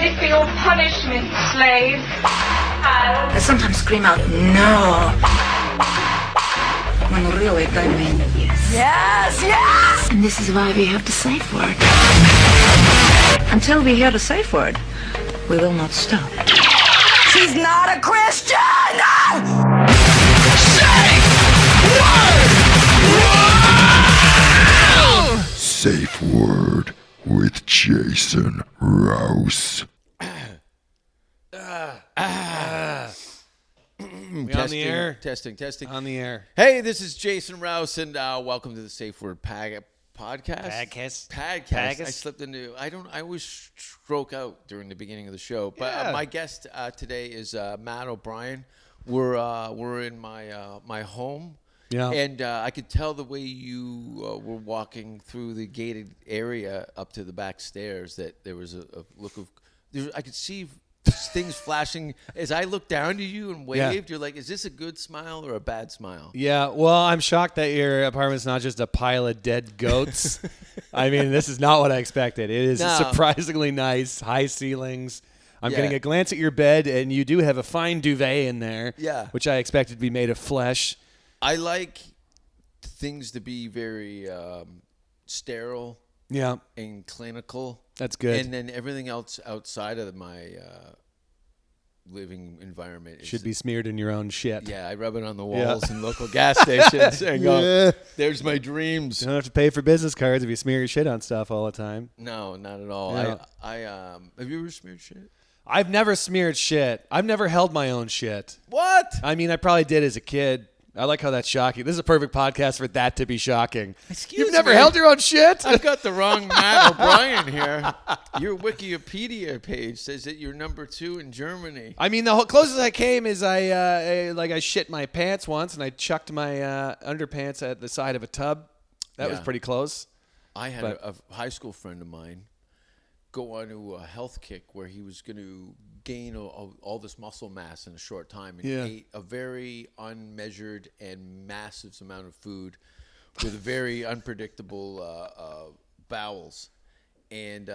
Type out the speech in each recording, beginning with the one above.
ready for your punishment, slave. I sometimes scream out, no. When really I mean yes. Yes, yes! And this is why we have the safe word. Until we hear the safe word, we will not stop. She's not a Christian! Safe Word with Jason Rouse. We on the air? Testing. On the air. Hey, this is Jason Rouse, and welcome to the Safe Word podcast. Podcast. I slipped into. I always stroke out during the beginning of the show. But my guest today is Matt O'Brien. We're in my home. Yeah. And I could tell the way you were walking through the gated area up to the back stairs that there was a look of. I could see things flashing as I looked down to you and waved. Yeah. You're like, is this a good smile or a bad smile? Yeah, well, I'm shocked that your apartment's not just a pile of dead goats. I mean, this is not what I expected. It is surprisingly nice, high ceilings. I'm getting a glance at your bed, and you do have a fine duvet in there, which I expected to be made of flesh. I like things to be very sterile and clinical. That's good. And then everything else outside of my living environment should be smeared in your own shit. Yeah, I rub it on the walls in local gas stations and go, there's my dreams. You don't have to pay for business cards if you smear your shit on stuff all the time. No, not at all. Yeah. I have you ever smeared shit? I've never smeared shit. I've never held my own shit. What? I mean, I probably did as a kid. I like how that's shocking. This is a perfect podcast for that to be shocking. You've never held your own shit? I've got the wrong Matt O'Brien here. Your Wikipedia page says that you're number 2 in Germany. I mean, the closest I came is I shit my pants once, and I chucked my underpants at the side of a tub. That was pretty close. I had a high school friend of mine go on to a health kick where he was going to gain all this muscle mass in a short time and ate a very unmeasured and massive amount of food with very unpredictable bowels. And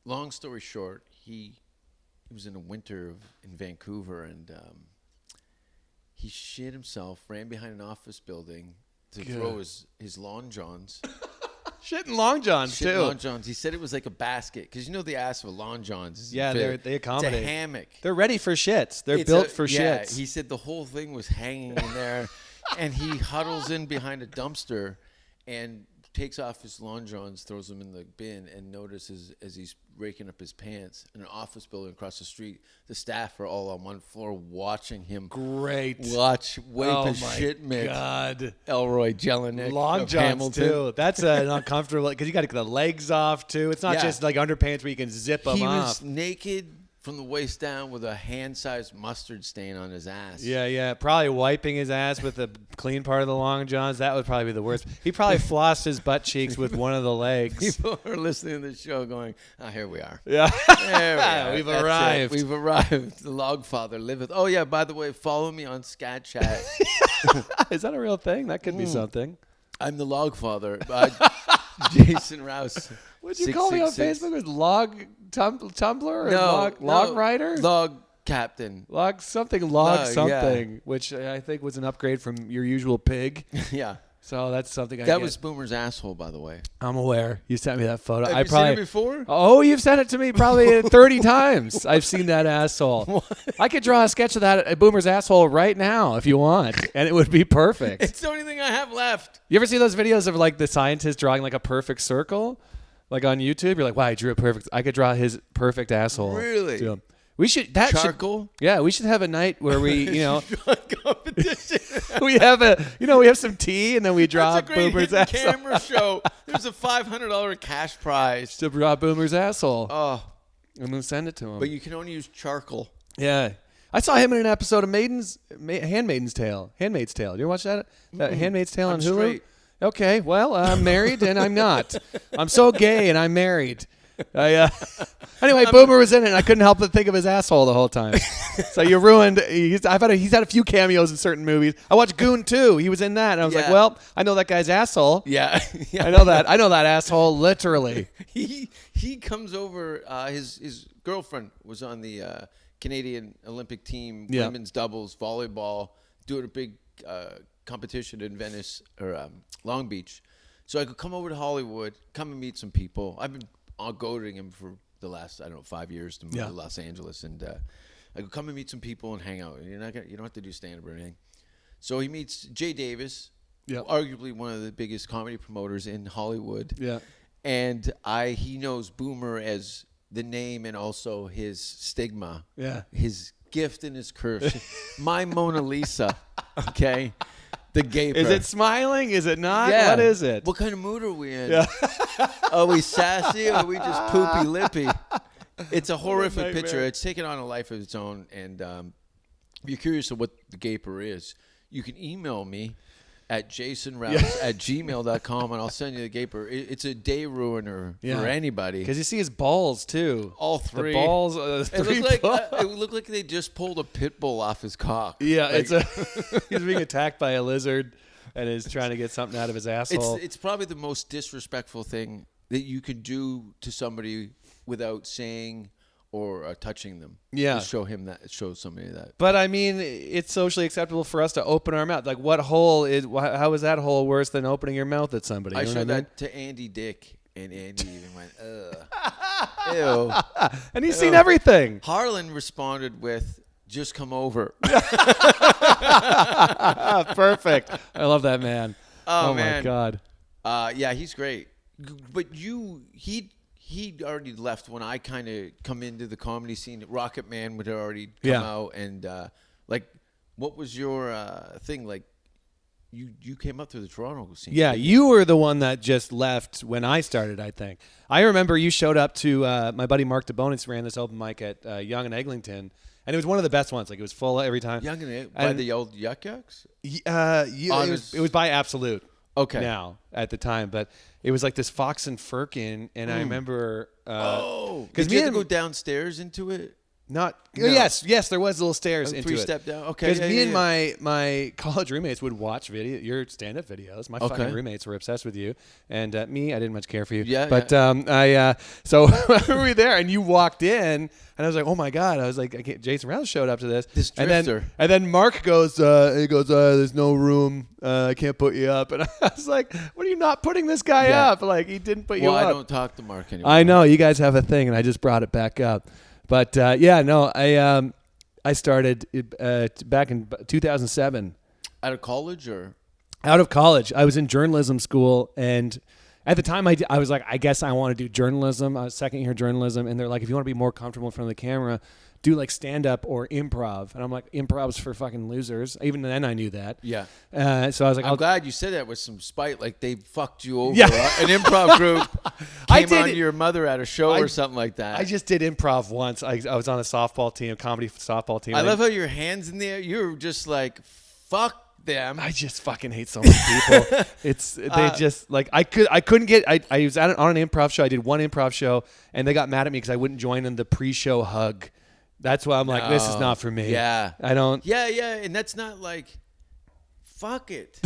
long story short, he was in the winter in Vancouver, and he shit himself, ran behind an office building to throw his long johns. Shit in long johns, too. Long johns. He said it was like a basket. Because you know the ass of a long johns is they accommodate. It's a hammock. They're ready for shits. They're built for shits. He said the whole thing was hanging in there. And he huddles in behind a dumpster and takes off his long johns, throws them in the bin, and notices as he's raking up his pants in an office building across the street, the staff are all on one floor watching him. Wipe his shit mitt. God. Elroy Jelinek. Long johns, Hamilton. too. That's uncomfortable because you got to get the legs off, too. It's not just like underpants where you can zip them off. He was naked from the waist down with a hand-sized mustard stain on his ass. Yeah. Probably wiping his ass with the clean part of the long johns. That would probably be the worst. He probably flossed his butt cheeks with one of the legs. People are listening to the show going, here we are. Yeah. There we are. We've arrived. We've arrived. The Logfather liveth. Oh, yeah, by the way, follow me on Scat Chat. Is that a real thing? That could be something. I'm the Logfather. Jason Rouse. Would you call me on Facebook with Tumblr or log writer? Log captain. Log something, which I think was an upgrade from your usual pig. Yeah. So that's something I That was Boomer's asshole, by the way. I'm aware. You sent me that photo. Have you seen it before? Oh, you've sent it to me probably 30 times. I've seen that asshole. What? I could draw a sketch of that Boomer's asshole right now if you want, and it would be perfect. It's the only thing I have left. You ever see those videos of like the scientist drawing like a perfect circle? Like on YouTube, you're like, wow, I drew a perfect. I could draw his perfect asshole. Really? To him. We should charcoal. We should have a night where we, competition. we have some tea and then we draw That's a great Boomer's hidden asshole. camera show. There's a $500 cash prize to draw Boomer's asshole. Oh, I'm gonna send it to him. But you can only use charcoal. Yeah, I saw him in an episode of Handmaid's Tale. Handmaid's Tale. You ever watch that? Handmaid's Tale on Hulu. Straight. Okay, well, I'm married and I'm not. I'm so gay and I'm married. Anyway, Boomer was in it, and I couldn't help but think of his asshole the whole time. So you ruined. He's had a few cameos in certain movies. I watched Goon 2. He was in that, and I was like, well, I know that guy's asshole. Yeah. I know that. I know that asshole literally. He comes over. His girlfriend was on the Canadian Olympic team, women's doubles volleyball, doing a big competition in Venice or Long Beach. So I could come over to Hollywood, come and meet some people. I've been goading him for the last 5 years to move to Los Angeles, and I could come and meet some people and hang out. You don't have to do stand-up or anything. So he meets Jay Davis, arguably one of the biggest comedy promoters in Hollywood. Yeah, and he knows Boomer as the name and also his stigma. Yeah, his gift and his curse. My Mona Lisa. Okay. The gaper. Is it smiling? Is it not? Yeah. What is it? What kind of mood are we in? Yeah. Are we sassy or are we just poopy lippy? It's a horrific picture. It's taken on a life of its own. And if you're curious of what the gaper is, you can email me at jasonrouse@gmail.com and I'll send you the gaper. It's a day ruiner for anybody. Because you see his balls too. All three. The balls. It looked like they just pulled a pit bull off his cock. Yeah, he's being attacked by a lizard and is trying to get something out of his asshole. It's probably the most disrespectful thing that you can do to somebody without saying or touching them. Yeah. To show somebody that. But I mean, it's socially acceptable for us to open our mouth. Like, how is that hole worse than opening your mouth at somebody? I showed that to Andy Dick, and Andy even went, ugh. Ew. And he's seen everything. Harlan responded with, just come over. Perfect. I love that man. Oh my man. God. Yeah, he's great. But He'd already left when I kind of come into the comedy scene. Rocket Man would already come out, and what was your thing? Like, you came up through the Toronto scene. Yeah, you were the one that just left when I started. I think I remember you showed up to my buddy Mark DeBonis ran this open mic at Yonge and Eglinton, and it was one of the best ones. Like, it was full every time. Yonge and by the old Yuck Yucks. It was by Absolute. Okay. Now at the time, but it was like this Fox and Firkin, and I remember. Because you had to go downstairs into it. Yes, there was little stairs into it. 3-step down. Okay. Because me and my college roommates would watch your stand-up videos. My fucking roommates were obsessed with you, and me, I didn't much care for you. Yeah. But so we were there, and you walked in, and I was like, oh my God! I was like, Jason Rouse showed up to this. This drifter. And then Mark goes, there's no room. I can't put you up. And I was like, what are you not putting this guy up? Like, he didn't put you up. Well, I don't talk to Mark anymore. I know you guys have a thing, and I just brought it back up. But I started back in 2007. Out of college or? Out of college. I was in journalism school, and at the time I was like, I guess I want to do journalism. I was second year journalism, and they're like, if you want to be more comfortable in front of the camera, do like stand-up or improv. And I'm like, improv's for fucking losers. Even then I knew that. Yeah. So I was like, I'm glad you said that with some spite. Like, they fucked you over. An improv group came on your mother at a show or something like that. I just did improv once. I was on a softball team, a comedy softball team. I love how your hands in the air. You're just like, fuck them. I just fucking hate so many people. They just like I couldn't get. I was on an improv show. I did one improv show, and they got mad at me because I wouldn't join in the pre-show hug. That's why I'm like, this is not for me. Yeah. I don't. Yeah. And that's not like, fuck it.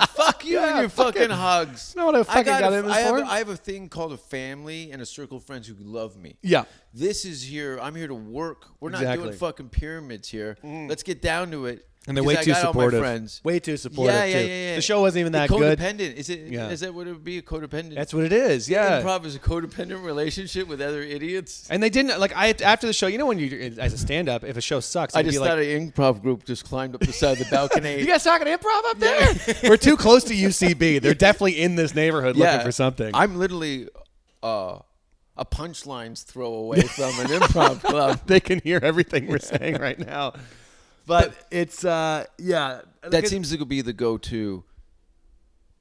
Fuck you and your fucking hugs. No, what I fucking got in this for. I have a thing called a family and a circle of friends who love me. Yeah. This is here. I'm here to work. We're not doing fucking pyramids here. Let's get down to it. And they're way too supportive. Way too supportive. Yeah. The show wasn't even that good. Codependent. Is that what it would be? A codependent? That's what it is. Yeah. Improv is a codependent relationship with other idiots. And they didn't after the show. You know, when you as a stand-up, if a show sucks, I just thought an improv group just climbed up the side of the balcony. You guys talking improv up there? We're too close to UCB. They're definitely in this neighborhood looking for something. I'm literally a punchline's throw away from an improv club. They can hear everything we're saying right now. But it's That seems to be the go-to.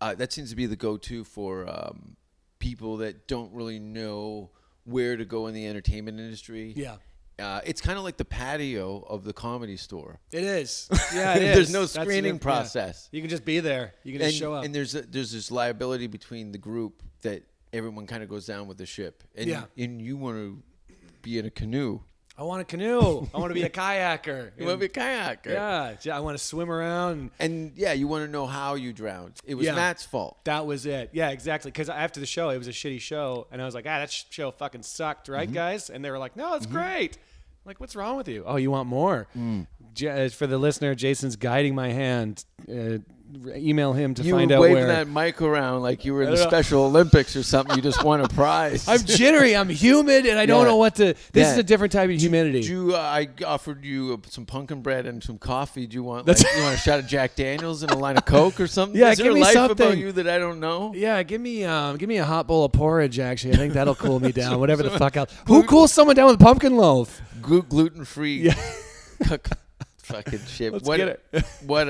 That seems to be the go-to for people that don't really know where to go in the entertainment industry. Yeah. It's kind of like the patio of the Comedy Store. It is. Yeah, it is. There's no screening process. Yeah. You can just be there. You can just show up. And there's this liability between the group that everyone kind of goes down with the ship. And, Yeah. and you want to be in a canoe. I want a canoe. I want to be a kayaker. You want to be a kayaker. Yeah, I want to swim around. And yeah, you want to know how you drowned. It was Yeah. Matt's fault. That was it. Yeah, exactly. Because after the show, it was a shitty show, and I was like, that show fucking sucked, right, guys? And they were like, no, it's great. I'm like, what's wrong with you? Oh, you want more? For the listener, Jason's guiding my hand. Email him to You find were out waving where. that mic around like you were in the Special Olympics or something. You just won a prize. I'm jittery. I'm humid, and I don't Yeah. know what to. This Yeah. is a different type of humidity. I offered you some pumpkin bread and some coffee. Do you want you want a shot of Jack Daniels and a line of Coke or something? Yeah, Is there give a me life something. about you that I don't know? Yeah, give me a hot bowl of porridge. Actually, I think that'll cool me down. Whatever the fuck else. Who cools someone down with a pumpkin loaf? Gluten free. Yeah. Fucking shit. Let's what? get it. What?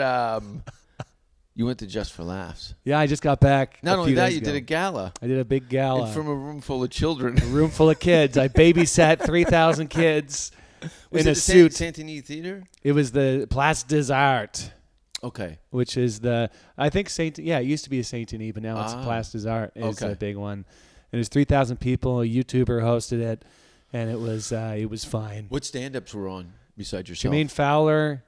You went to Just for Laughs. Yeah, I just got back. Not a only few that, days you ago. did a gala. I did a big gala. And from a room full of children. room full of kids. I babysat 3,000 kids Was in it a the suit. Saint Denis Theater? It was the Place des Arts, Okay. which is I think it used to be a Saint Denis, but now it's Ah. Place des Arts is Okay. a big one. And there's 3,000 people. A YouTuber hosted it, and it was fine. What stand-ups were on besides yourself? Jermaine Fowler,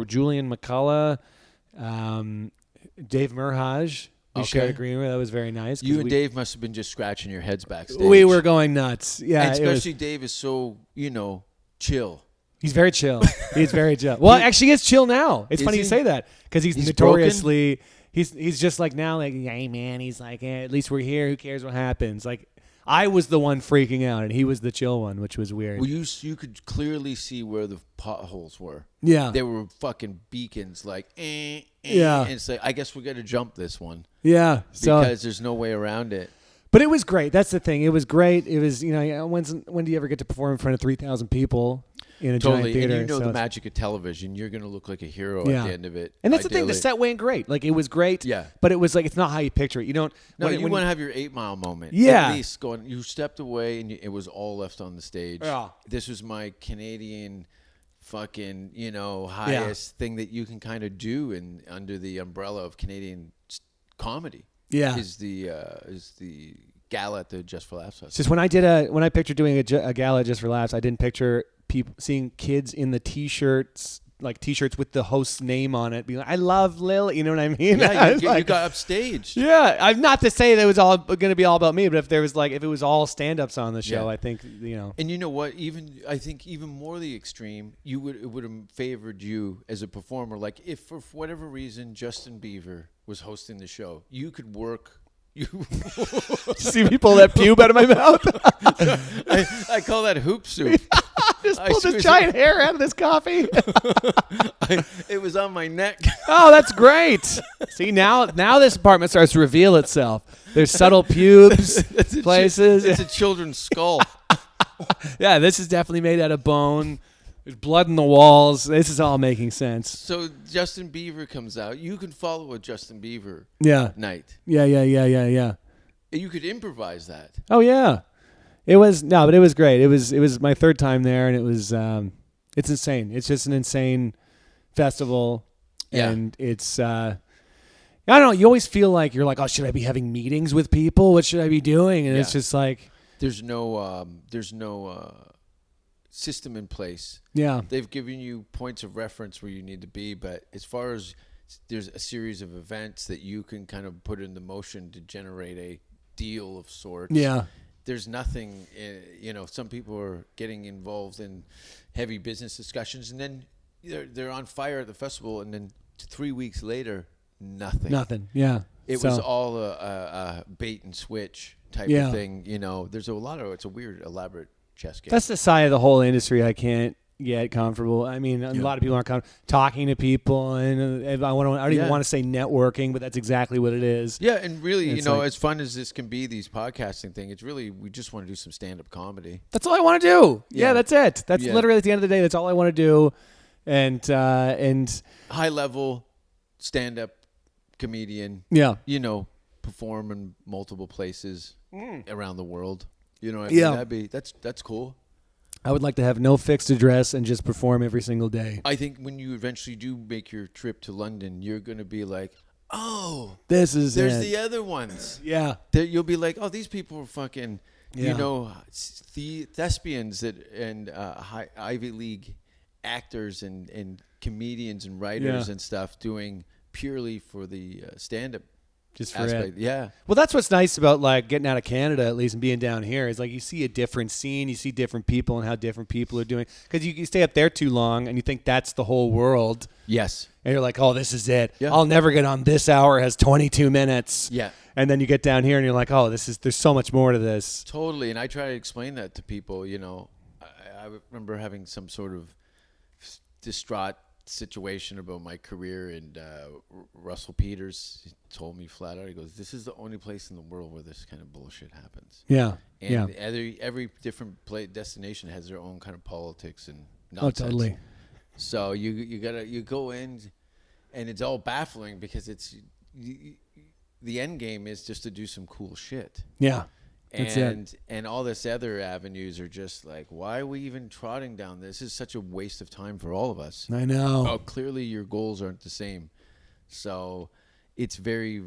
Julian McCullough, Dave Merhaj. We Okay. shared a green room. That was very nice. 'cause You and Dave must have been just scratching your heads backstage. We were going nuts. Yeah, And it was- especially Dave is so, chill. He's very chill. He's very chill. Well, actually, he's chill now. It's Is funny you he? say that because he's He's notoriously he's just like now, like, hey man, he's like, at least we're here. Who cares what happens? Like, I was the one freaking out, and he was the chill one, which was weird. Well, you could clearly see where the potholes were. Yeah. They were fucking beacons, like, Yeah. And it's like, I guess we got to jump this one Yeah. So, because there's no way around it. but it was great. That's the thing. It was great. It was when do you ever get to perform in front of 3,000 people in a Totally. giant theater? And So the it's- magic of television. You're going to look like a hero Yeah. at the end of it. And that's the thing. The ideally. set went great. Like, it was great. Yeah. But it was like it's not how you picture it. You don't. No, when you want to have your 8 Mile moment. Yeah. At least going, you stepped away and it was all left on the stage. Yeah. This was my Canadian fucking, highest thing that you can kind of do under the umbrella of Canadian comedy. Yeah. Is the gala at the Just for Laughs It's Festival. just when I pictured doing a gala just for laughs, I didn't picture people seeing kids in the t-shirts with the host's name on it, being like, "I love Lil," you know what I mean? Yeah, I was you like, got upstaged. yeah. I'm not to say that it was all going to be all about me, but if it was all stand-ups on the show, Yeah. I think And you know what? I think even more the extreme, it would have favored you as a performer. Like if for whatever reason Justin Bieber was hosting the show, you could work. You see me pull that pube out of my mouth. I call that hoop soup. Just I pull this seriously- giant hair out of this coffee. It was on my neck. Oh, that's great. See, now this apartment starts to reveal itself. There's subtle pubes places. It's a children's skull. Yeah, this is definitely made out of bone. There's blood in the walls. This is all making sense. So Justin Bieber comes out. You can follow a Justin Bieber Yeah. night. Yeah. You could improvise that. Oh yeah. It was great. It was my third time there, and it was it's insane. It's just an insane festival. Yeah. And it's I don't know, you always feel like you're like, oh, should I be having meetings with people? What should I be doing? And it's Yeah. just like, There's no system in place. yeah. They've given you points of reference where you need to be, but as far as there's a series of events that you can kind of put into motion to generate a deal of sorts. Yeah. There's nothing, some people are getting involved in heavy business discussions, and then they're on fire at the festival, and then 3 weeks later, nothing. Nothing. Yeah. It was all a bait and switch type Yeah. of thing. There's it's a weird, elaborate chess game. That's the side of the whole industry I can't get comfortable. I mean, a lot of people aren't talking to people, and I don't even want to say networking, but that's exactly what it is. Yeah, and really, It's like- as fun as this can be, these podcasting thing, it's really, we just want to do some stand-up comedy. That's all I want to do. Yeah, Yeah. that's it. That's Yeah. literally at the end of the day, that's all I want to do. And High-level stand-up comedian, yeah. perform in multiple places around the world. You know what I Yeah. mean? That's cool. I would like to have no fixed address and just perform every single day. I think when you eventually do make your trip to London, you're going to be like, oh, This is there's it. the other ones. Yeah. That you'll be like, oh, these people are fucking, Yeah. you know, the thespians and Ivy League actors and comedians and writers Yeah. and stuff doing purely for the stand-up Just for aspect. it. Yeah. Well, that's what's nice about like getting out of Canada at least and being down here is like you see a different scene, you see different people and how different people are doing. Because you stay up there too long and you think that's the whole world. Yes. And you're like, oh, this is it. Yeah. I'll never get on this hour. It has 22 minutes. Yeah. And then you get down here and you're like, oh, there's so much more to this. Totally. And I try to explain that to people, you know. I remember having some sort of distraught situation about my career, and Russell Peters told me flat out, he goes, this is the only place in the world where this kind of bullshit happens. Yeah. And every different destination has their own kind of politics and Oh, nonsense. totally. So you go in, and it's all baffling because the end game is just to do some cool shit. Yeah. That's it. And all this other avenues are just like, why are we even trotting down this? This is such a waste of time for all of us. I know. Oh, clearly your goals aren't the same. So it's very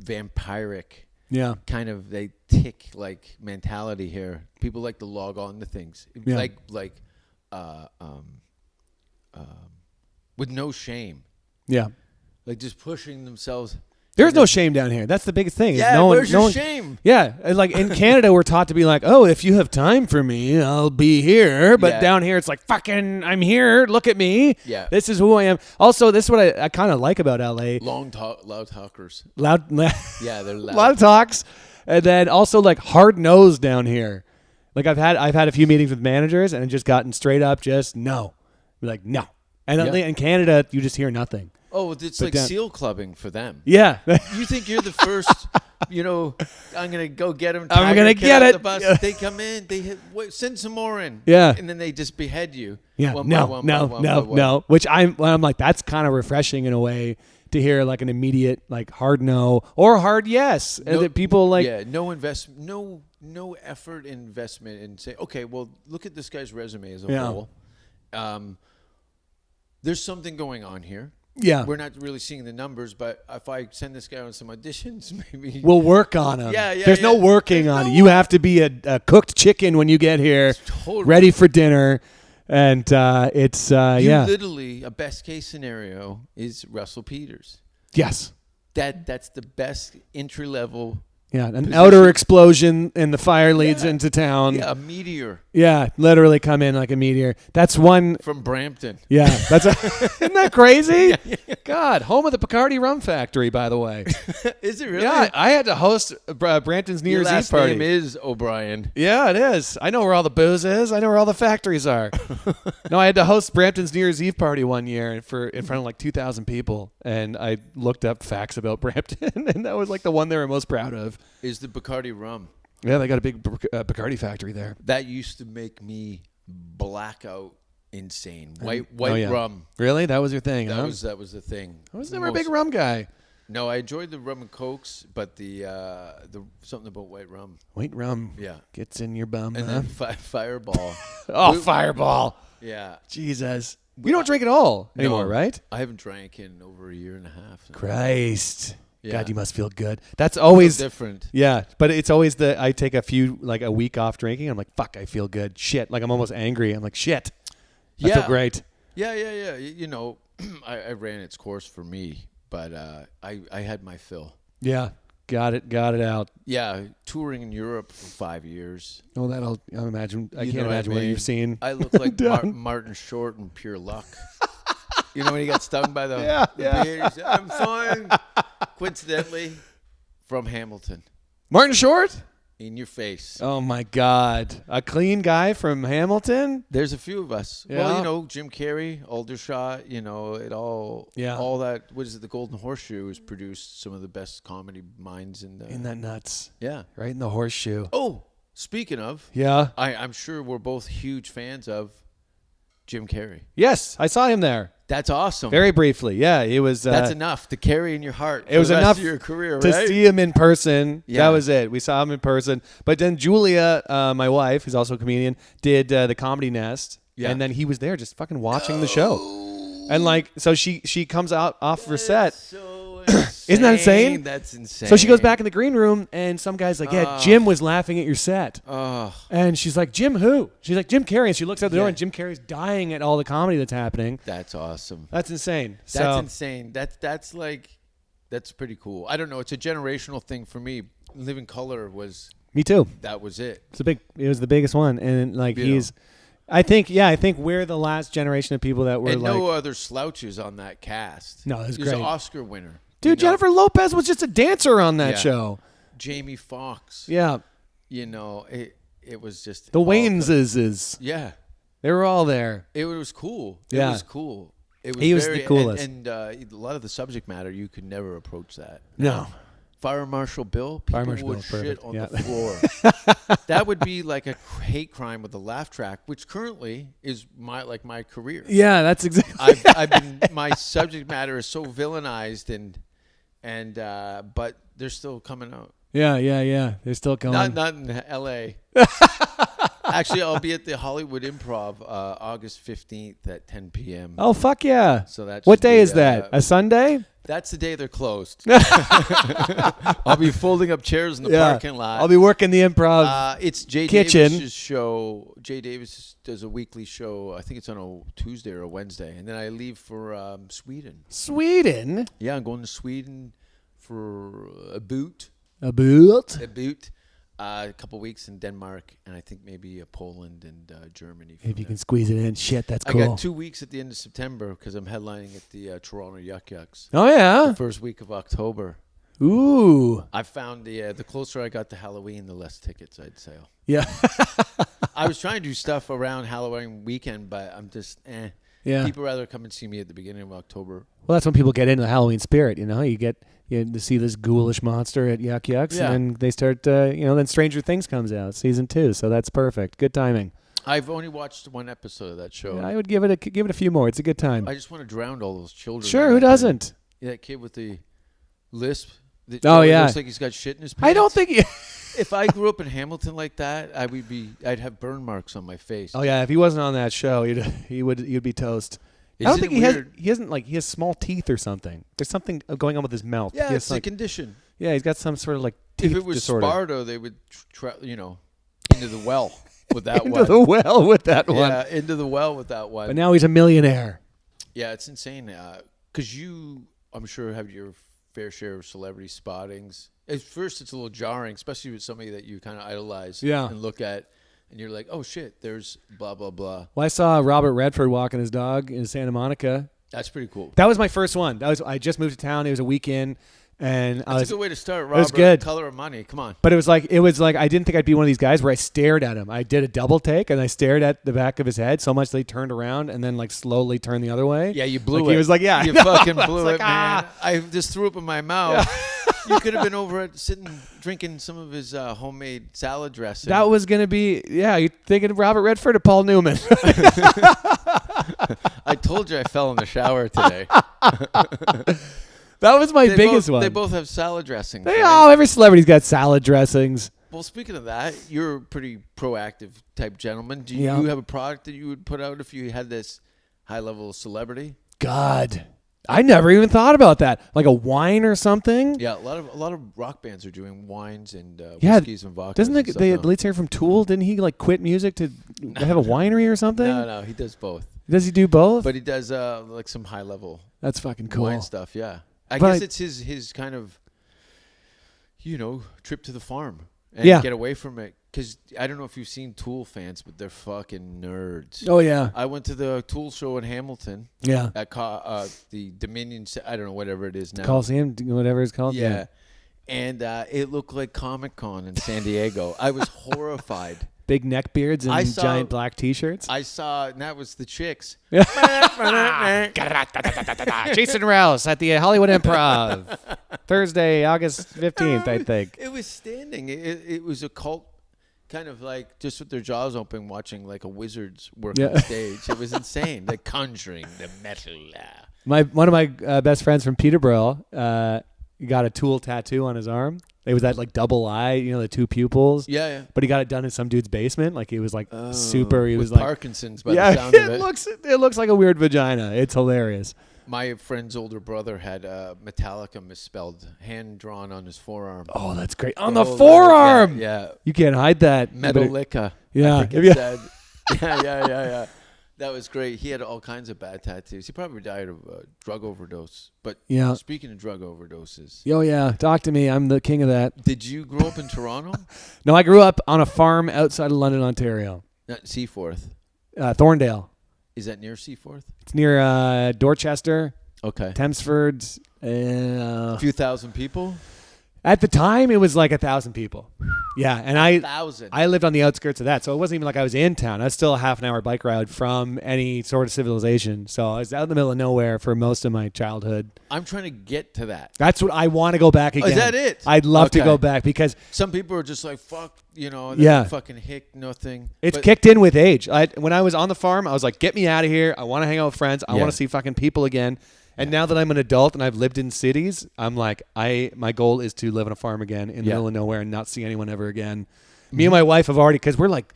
vampiric Yeah. kind of, they tick like mentality here. People like to log on to things Yeah. with no shame, Yeah. like just pushing themselves. There's no shame down here. That's the biggest thing. is Yeah, no where's your one, shame? Yeah, and like in Canada, we're taught to be like, oh, if you have time for me, I'll be here. But Yeah. down here, it's like, fucking, I'm here. Look at me. Yeah. This is who I am. Also, this is what I kind of like about LA. Loud talkers. Loud, Yeah, they're a loud. lot of talks, and then also like hard nose down here. Like I've had a few meetings with managers, and just gotten straight up, just no, be like no. And Yeah. in Canada, you just hear nothing. Oh, it's But like down- seal clubbing for them. Yeah. You think you're the first, you know, I'm going to go get them. I'm gonna get out it. The bus. Yeah. They come in, they hit, wait, send some more in. Yeah. And then they just behead you. Yeah, One by one, by one, by one. no. Which I'm like, that's kind of refreshing in a way to hear like an immediate like hard no or hard yes, and that people like. Yeah, no investment, no effort investment, and say, okay, well, look at this guy's resume as a Yeah. whole. There's something going on here. Yeah, We're not really seeing the numbers, but if I send this guy on some auditions, maybe we'll work on them. Yeah, There's no yeah. working There's on no it. You have to be a cooked chicken when you get here, Totally. ready for dinner, and it's You yeah, literally, a best case scenario is Russell Peters. yes, That's the best entry level. yeah, an Position. outer explosion and the fire leads into town. Yeah, a meteor Yeah, literally come in like a meteor. That's one. from Brampton. Yeah, isn't that crazy? God, home of the Bacardi Rum Factory, by the way. Is it really? Yeah, I had to host Brampton's New Your Year's Eve last party. name is O'Brien. Yeah, it is. I know where all the booze is. I know where all the factories are. No, I had to host Brampton's New Year's Eve party one year in front of like 2,000 people, and I looked up facts about Brampton, and that was like the one they were most proud of. Is the Bacardi rum. Yeah, they got a big Bacardi factory there. That used to make me blackout insane. White Oh, yeah. rum. Really? That was your thing, huh? That was the thing. I was never a big rum guy. No, I enjoyed the rum and cokes, but the something about white rum. White rum. Yeah. Gets in your bum, And huh? then Fireball. Oh, Fireball. Yeah. Jesus. You don't drink at all anymore, No, right? I haven't drank in over a year and a half. Christ. Yeah. God, you must feel good. That's always different. Yeah, but it's always I take a week off drinking. I'm like, fuck, I feel good. Shit. Like I'm almost angry. I'm like, shit. I feel great. Yeah. You know, I ran its course for me, but I had my fill. Yeah. Got it out. Yeah, touring in Europe for 5 years. Oh, I'll imagine. I You can't know imagine what I mean? you've seen. I look like Done. Martin Short in Pure Luck. You know when he got stung by the Yeah. bear? He said, I'm fine. Coincidentally, from Hamilton. Martin Short? In your face. Oh my God. A clean guy from Hamilton? There's a few of us. Yeah. Well, you know, Jim Carrey, Aldershot, you know, it all, Yeah. all that, what is it, the Golden Horseshoe has produced some of the best comedy minds in the, Isn't that nuts? yeah. Right in the horseshoe. Oh, speaking of, Yeah. I'm sure we're both huge fans of Jim Carrey. Yes, I saw him there. That's awesome. Very briefly. Yeah, it was That's enough to carry in your heart. It was for the enough rest of your career, to right? see him in person. Yeah. That was it. We saw him in person. But then Julia, my wife, who's also a comedian, did the Comedy Nest. Yeah. And then he was there just fucking watching the show. And like, so she comes out off her set. So Isn't that insane? That's insane. So she goes back in the green room, and some guy's like, yeah, Jim was laughing at your set. Oh. And she's like, Jim who? She's like, Jim Carrey. And she looks out the door, Yeah. and Jim Carrey's dying at all the comedy that's happening. That's awesome. That's insane. That's insane. That's pretty cool. I don't know. It's a generational thing for me. Living Color was. Me too. That was it. It was the biggest one, and like he's. I think we're the last generation of people that were and like. no other slouches on that cast. No, it was He's great. an Oscar winner. Dude, Jennifer Lopez was just a dancer on that Yeah. show. Jamie Foxx. Yeah. It was just The Wayneses. Yeah. They were all there. It was cool. Yeah. It was cool. It was He was the coolest. And a lot of the subject matter, you could never approach that. No. Fire Marshal Bill, people Marshal would Bill, shit perfect. on Yeah. the floor. That would be like a hate crime with a laugh track, which currently is my career. Yeah, that's exactly. I've been my subject matter is so villainized and but they're still coming out. Yeah. They're still going. Not in L.A. Actually, I'll be at the Hollywood Improv August 15th at 10 p.m. Oh, fuck yeah. So that what should day be, is that? A Sunday? That's the day they're closed. I'll be folding up chairs in the parking lot. I'll be working the improv. It's Jay kitchen. Davis's show. Jay Davis does a weekly show. I think it's on a Tuesday or a Wednesday. And then I leave for Sweden. Sweden? Yeah, I'm going to Sweden for a boot. A boot? A couple weeks in Denmark, and I think maybe Poland and Germany. If you can squeeze it in. Shit, that's cool. I got 2 weeks at the end of September because I'm headlining at the Toronto Yuck Yucks. Oh, yeah? The first week of October. Ooh. I found the closer I got to Halloween, the less tickets I'd sell. Yeah. I was trying to do stuff around Halloween weekend, but I'm just, Yeah. People rather come and see me at the beginning of October. Well, that's when people get into the Halloween spirit, You get to see this ghoulish monster at Yuck Yucks, Yeah. and then they start, then Stranger Things comes out, season 2, so that's perfect. Good timing. I've only watched one episode of that show. I would give it a few more. It's a good time. I just want to drown all those children. Sure, who doesn't? Yeah, that kid with the lisp. Oh, yeah. Looks like he's got shit in his pants. I don't think. If I grew up in Hamilton like that, I'd have burn marks on my face. Oh yeah, if he wasn't on that show, you'd be toast. I don't think he has small teeth or something. There's something going on with his mouth. Yeah, He it's has, a condition. Yeah, he's got some sort of teeth If it was disorder. Sparta, they would, into the well with that one. Into the well with that one. Yeah, into the well with that one. But now he's a millionaire. Yeah, it's insane. Because I'm sure, have your fair share of celebrity spottings. At first, it's a little jarring, especially with somebody that you kind of idolize and look at. And you're like, oh, shit, there's blah, blah, blah. Well, I saw Robert Redford walking his dog in Santa Monica. That's pretty cool. That was my first one. I just moved to town. It was a weekend. And That's a good way to start, Robert. It was good. Color of Money. Come on. But it was like I didn't think I'd be one of these guys where I stared at him. I did a double take and I stared at the back of his head so much they turned around and then slowly turned the other way. Yeah, you blew it. He was like, yeah, you fucking blew it, like, man. I just threw up in my mouth. You could have been over sitting drinking some of his homemade salad dressing. That was gonna be you're thinking of Robert Redford or Paul Newman. I told you I fell in the shower today. That was my biggest one. They both have salad dressings. Every celebrity's got salad dressings. Well, speaking of that, you're a pretty proactive type gentleman. Do you have a product that you would put out if you had this high level of celebrity? God, I never even thought about that. Like a wine or something. Yeah, a lot of rock bands are doing wines and whiskeys and vodkas. Doesn't the lead singer from Tool? Didn't he quit music to have a winery or something? No, he does both. Does he do both? But he does some high level. That's fucking cool. Wine stuff. Yeah. I guess it's his kind of, trip to the farm and get away from it. Because I don't know if you've seen Tool fans, but they're fucking nerds. Oh, yeah. I went to the Tool show in Hamilton. Yeah. At the Dominion, I don't know, whatever it is now. Coliseum, whatever it's called. Yeah. And it looked like Comic-Con in San Diego. I was horrified. Big neck beards and giant black T-shirts. I saw, and that was the chicks. Jason Rouse at the Hollywood Improv. Thursday, August 15th, I think. It was standing. It was a cult, kind of like just with their jaws open, watching like a wizard's work on stage. It was insane. The Conjuring, the metal. One of my best friends from Peterborough got a Tool tattoo on his arm. It was that double eye, the two pupils. Yeah. But he got it done in some dude's basement. He was super. He was Parkinson's by the sound of it. It looks like a weird vagina. It's hilarious. My friend's older brother had Metallica misspelled, hand drawn on his forearm. Oh, that's great. On The the whole forearm. letter, yeah. You can't hide that. Metallica. Yeah. I think it said. Yeah. That was great. He had all kinds of bad tattoos. He probably died of drug overdose. But Yeah. speaking of drug overdoses, Oh, yeah. Talk to me. I'm the king of that. did you grow up in Toronto? No, I grew up on a farm outside of London, Ontario. Not Seaforth. Thorndale. Is that near Seaforth? It's near Dorchester, Okay. Tempsford. A few thousand people? At the time, it was like 1,000 people. Yeah, and I 1,000. lived on the outskirts of that, so it wasn't even like I was in town. I was still a half an hour bike ride from any sort of civilization. So I was out in the middle of nowhere for most of my childhood. I'm trying to get to that. That's what I want to go back again. Is that it? I'd love to Okay. go back because Some people are just like, fuck, Yeah. fucking hick, nothing. it's But kicked in with age. When I was on the farm, I was like, get me out of here. I want to hang out with friends. I Yeah. want to see fucking people again. And now that I'm an adult and I've lived in cities, I'm like, my goal is to live on a farm again in the middle of nowhere and not see anyone ever again. Me and my wife have already, because we're like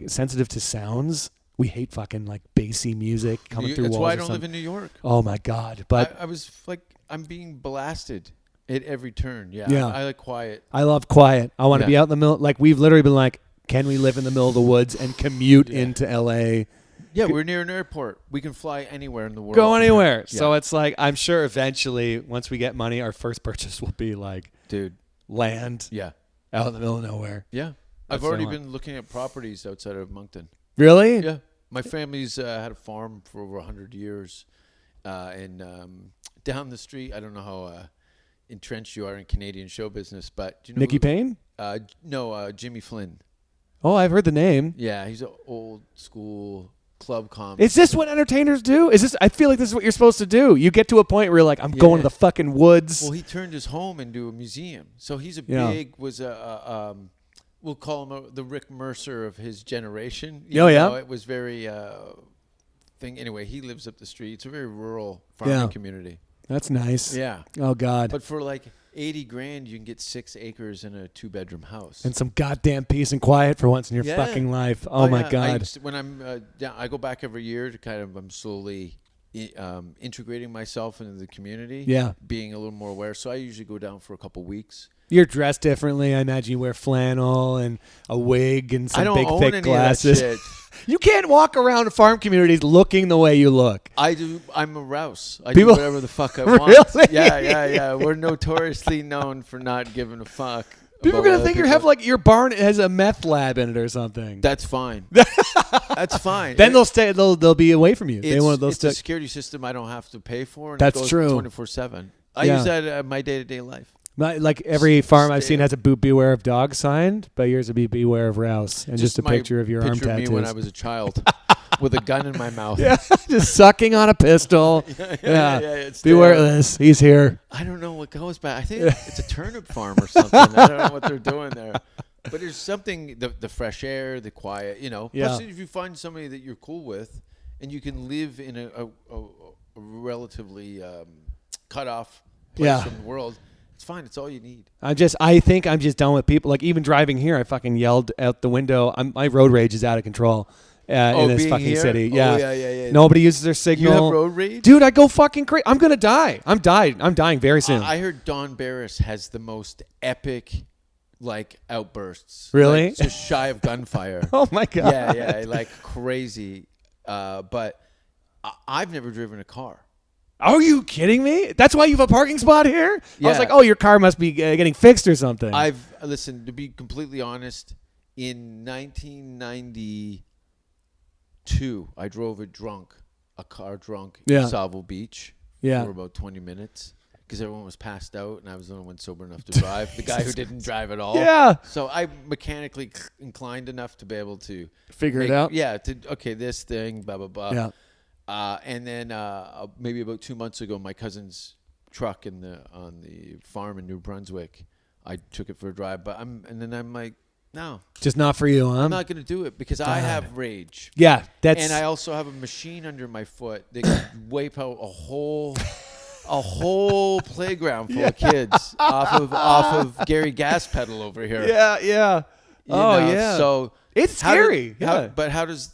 sensitive to sounds. We hate fucking like bassy music coming through That's walls. why I or don't something. live in New York. Oh my god! But I was like, I'm being blasted at every turn. Yeah. Yeah. I like quiet. I love quiet. I want to Yeah. be out in the middle. Like we've literally been like, can we live in the middle of the woods and commute into LA? Yeah, we're near an airport. We can fly anywhere in the world. Go from anywhere. here. So Yeah. it's like, I'm sure eventually, once we get money, our first purchase will be like Dude. land Yeah. out in the middle of nowhere. Yeah. I've That's what I already want. been looking at properties outside of Moncton. Really? Yeah. My family's had a farm for over 100 years. And down the street, I don't know how entrenched you are in Canadian show business, but do you know Nikki Payne? No, Jimmy Flynn. Oh, I've heard the name. Yeah, he's an old school club comic. Is this what entertainers do? I feel like this is what you're supposed to do. You get to a point where you're like, I'm going to the fucking woods. Well, he turned his home into a museum. So he's we'll call him the Rick Mercer of his generation. You know, it was very anyway, he lives up the street. It's a very rural farming community. That's nice. Yeah. Oh God. But for like $80,000, you can get 6 acres in a 2-bedroom house. And some goddamn peace and quiet for once in your fucking life. Oh my yeah. God. When I'm I go back every year to I'm slowly integrating myself into the community. Yeah. Being a little more aware. So I usually go down for a couple weeks. You're dressed differently. I imagine you wear flannel and a wig and some I don't big own thick any glasses. of that shit. You can't walk around farm communities looking the way you look. I do. I'm a Rouse. I People- do whatever the fuck I want. Really? Yeah. We're notoriously known for not giving a fuck. People are about gonna other think people. your barn has a meth lab in it or something. That's fine. That's fine. Then they'll stay. They'll be away from you. It's a security system I don't have to pay for. And That's it goes true. 24/7. I Yeah. use that in my day-to-day life. Like every farm I've seen has a beware of dog signed, but yours would be beware of Rouse, and just a my picture of your arm picture of tattoos. me when I was a child with a gun in my mouth. Yeah, just sucking on a pistol. Yeah, it's beware there. of this. He's here. I don't know what goes back. I think it's a turnip farm or something. I don't know what they're doing there. But there's something, the fresh air, the quiet, Yeah. Plus, if you find somebody that you're cool with and you can live in a relatively cut off place from the world, it's fine. It's all you need. I think I'm just done with people. Like even driving here, I fucking yelled out the window. My road rage is out of control. In this being fucking here? city. Oh, Yeah. yeah. Nobody uses their signal. You have road rage? Dude, I go fucking crazy. I'm going to die. I'm dying very soon. I heard Don Barris has the most epic, outbursts. Really? Like, just shy of gunfire. Oh, my God. Yeah, like crazy. But I've never driven a car. Are you kidding me? That's why you have a parking spot here? I was Yeah. like, oh, your car must be getting fixed or something. Listen, to be completely honest, in 1992, I drove a car drunk in Salvo Beach for about 20 minutes because everyone was passed out and I was the only one sober enough to drive. The guy who didn't drive at all. Yeah. So I'm mechanically inclined enough to be able to Figure it out? Yeah. This thing, blah, blah, blah. Yeah. And then maybe about 2 months ago, my cousin's truck on the farm in New Brunswick, I took it for a drive. And then I'm like, no, Just not for you, huh? I'm not going to do it because I have rage. Yeah, that's... And I also have a machine under my foot that can wipe out a whole playground full of kids off of Gary Gas Pedal over here. Yeah. You know? Yeah. So It's scary. But how does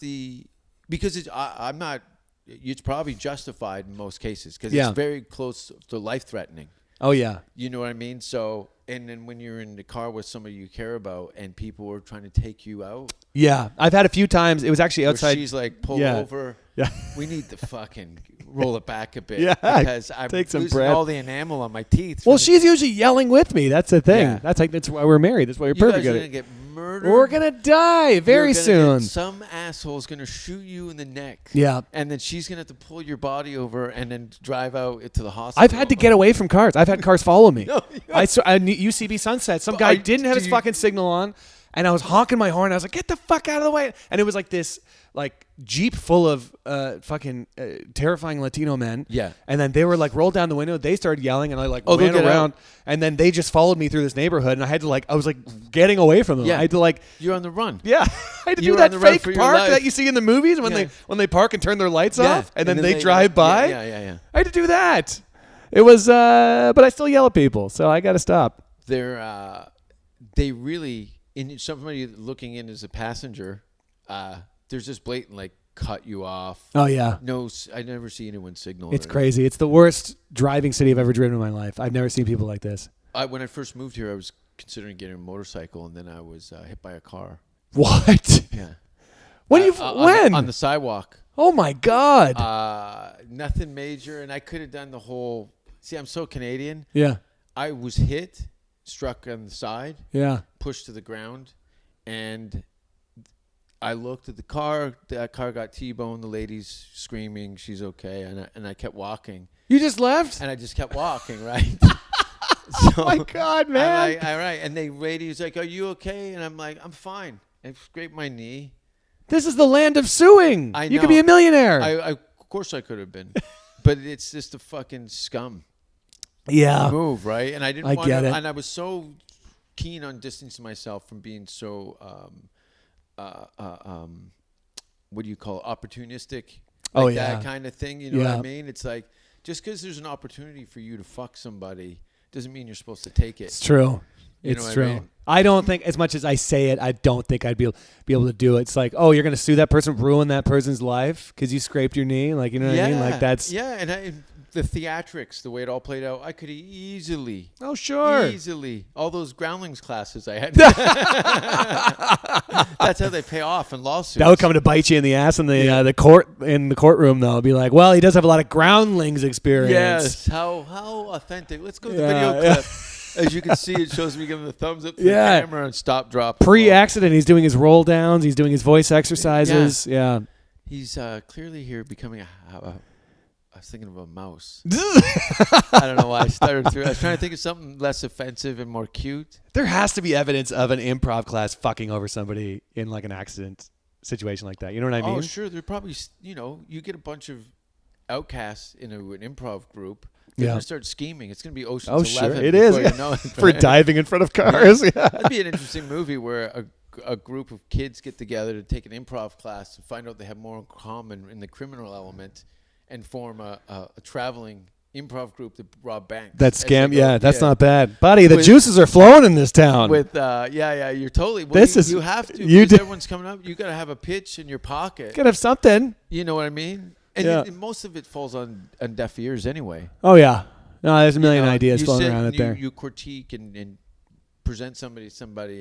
because I'm not it's probably justified in most cases because Yeah. it's very close to life-threatening. Oh yeah. You know what I mean? So, and then when you're in the car with somebody you care about and people are trying to take you out, Yeah. I've had a few times. It was actually where outside. she's like, pull Yeah. over. Yeah. We need to fucking roll it back a bit. Yeah, Because I'm take some losing breath. all the enamel on my teeth. Well, from the- she's usually yelling with me. That's the thing. Yeah. That's why we're married. That's why you're you perfect guys are at going to it. get murdered. We're gonna die very You're gonna soon. get- some asshole's going to shoot you in the neck. Yeah. And then she's going to have to pull your body over and then drive out to the hospital. I've had to get away from cars. I've had cars follow me. No, UCB Sunset. Some guy didn't have his fucking signal on, and I was honking my horn. I was like, "Get the fuck out of the way!" And it was like this, like Jeep full of fucking terrifying Latino men. Yeah. And then they were like rolled down the window. They started yelling, and I like Oh, they'll ran get around. out. And then they just followed me through this neighborhood, and I had to I was like getting away from them. Yeah. I had to like. You're on the run. Yeah, I had to You do were on that the run fake for your park life. that you see in the movies when Yeah. they park and turn their lights Yeah. off, and then they drive by. Yeah. I had to do that. It was, but I still yell at people, so I got to stop. They really, in somebody looking in as a passenger, there's this blatant like cut you off. Oh yeah, No, I never see anyone signal. it's crazy. It's the worst driving city I've ever driven in my life. I've never seen people like this. When I first moved here, I was considering getting a motorcycle, and then I was hit by a car. What? Yeah. When On the sidewalk. Oh my god. Nothing major, and I could have done the whole. See, I'm so Canadian. Yeah. I was hit, struck on the side, Yeah. pushed to the ground, and I looked at the car. That car got T-boned. The lady's screaming, she's okay, and I kept walking, You just left? and I just kept walking, right? Oh my god, man. I'm like, all right, and the lady's like, "Are you okay?" And I'm like, "I'm fine." I scraped my knee. This is the land of suing. I You could know. be a millionaire. Of course I could have been, but it's just a fucking scum yeah. move, right? And I didn't. I want get to, it. And I was so keen on distancing myself from being so, what do you call it? Opportunistic? Oh, Like yeah. that kind of thing. You know what Yeah. I mean? It's like just because there's an opportunity for you to fuck somebody doesn't mean you're supposed to take it. It's true. You know It's what I true. mean? I don't think, as much as I say it, I don't think I'd be able to do it. It's like, oh, you're going to sue that person, ruin that person's life because you scraped your knee? Like, you know what I mean? Like, that's... yeah, and the theatrics, the way it all played out, I could easily, Oh, sure. all those groundlings classes I had. That's how they pay off in lawsuits. That would come to bite you in the ass in the courtroom, though. It'd be like, well, he does have a lot of groundlings experience. Yes, how authentic. Let's go to the Yeah, video yeah. clip. As you can see, it shows me giving the thumbs up to Yeah. the camera and stop, drop. Pre-accident, he's doing his roll downs. He's doing his voice exercises. Yeah. He's clearly here becoming I was thinking of a mouse. I don't know why I stuttered through. I was trying to think of something less offensive and more cute. There has to be evidence of an improv class fucking over somebody in like an accident situation like that. You know what I mean? Oh, sure. They're probably, you get a bunch of outcasts in an improv group. They're Yeah. going to start scheming. It's going to be Ocean's Oh, sure. 11. It is. before you know it, For right? diving in front of cars. Yeah. That'd be an interesting movie where a group of kids get together to take an improv class and find out they have more in common in the criminal element and form a traveling improv group to rob banks. That as they scam, go. yeah, that's not bad. Buddy, the With- juices are flowing in this town. You're totally. Well, This you, is- you have to. you Because do- everyone's coming up. You got to have a pitch in your pocket. Gotta have something. You know what I mean? And, Yeah. and most of it falls on deaf ears anyway. Oh, yeah. No, there's a million You know, ideas you floating sit around and it there. You critique and present somebody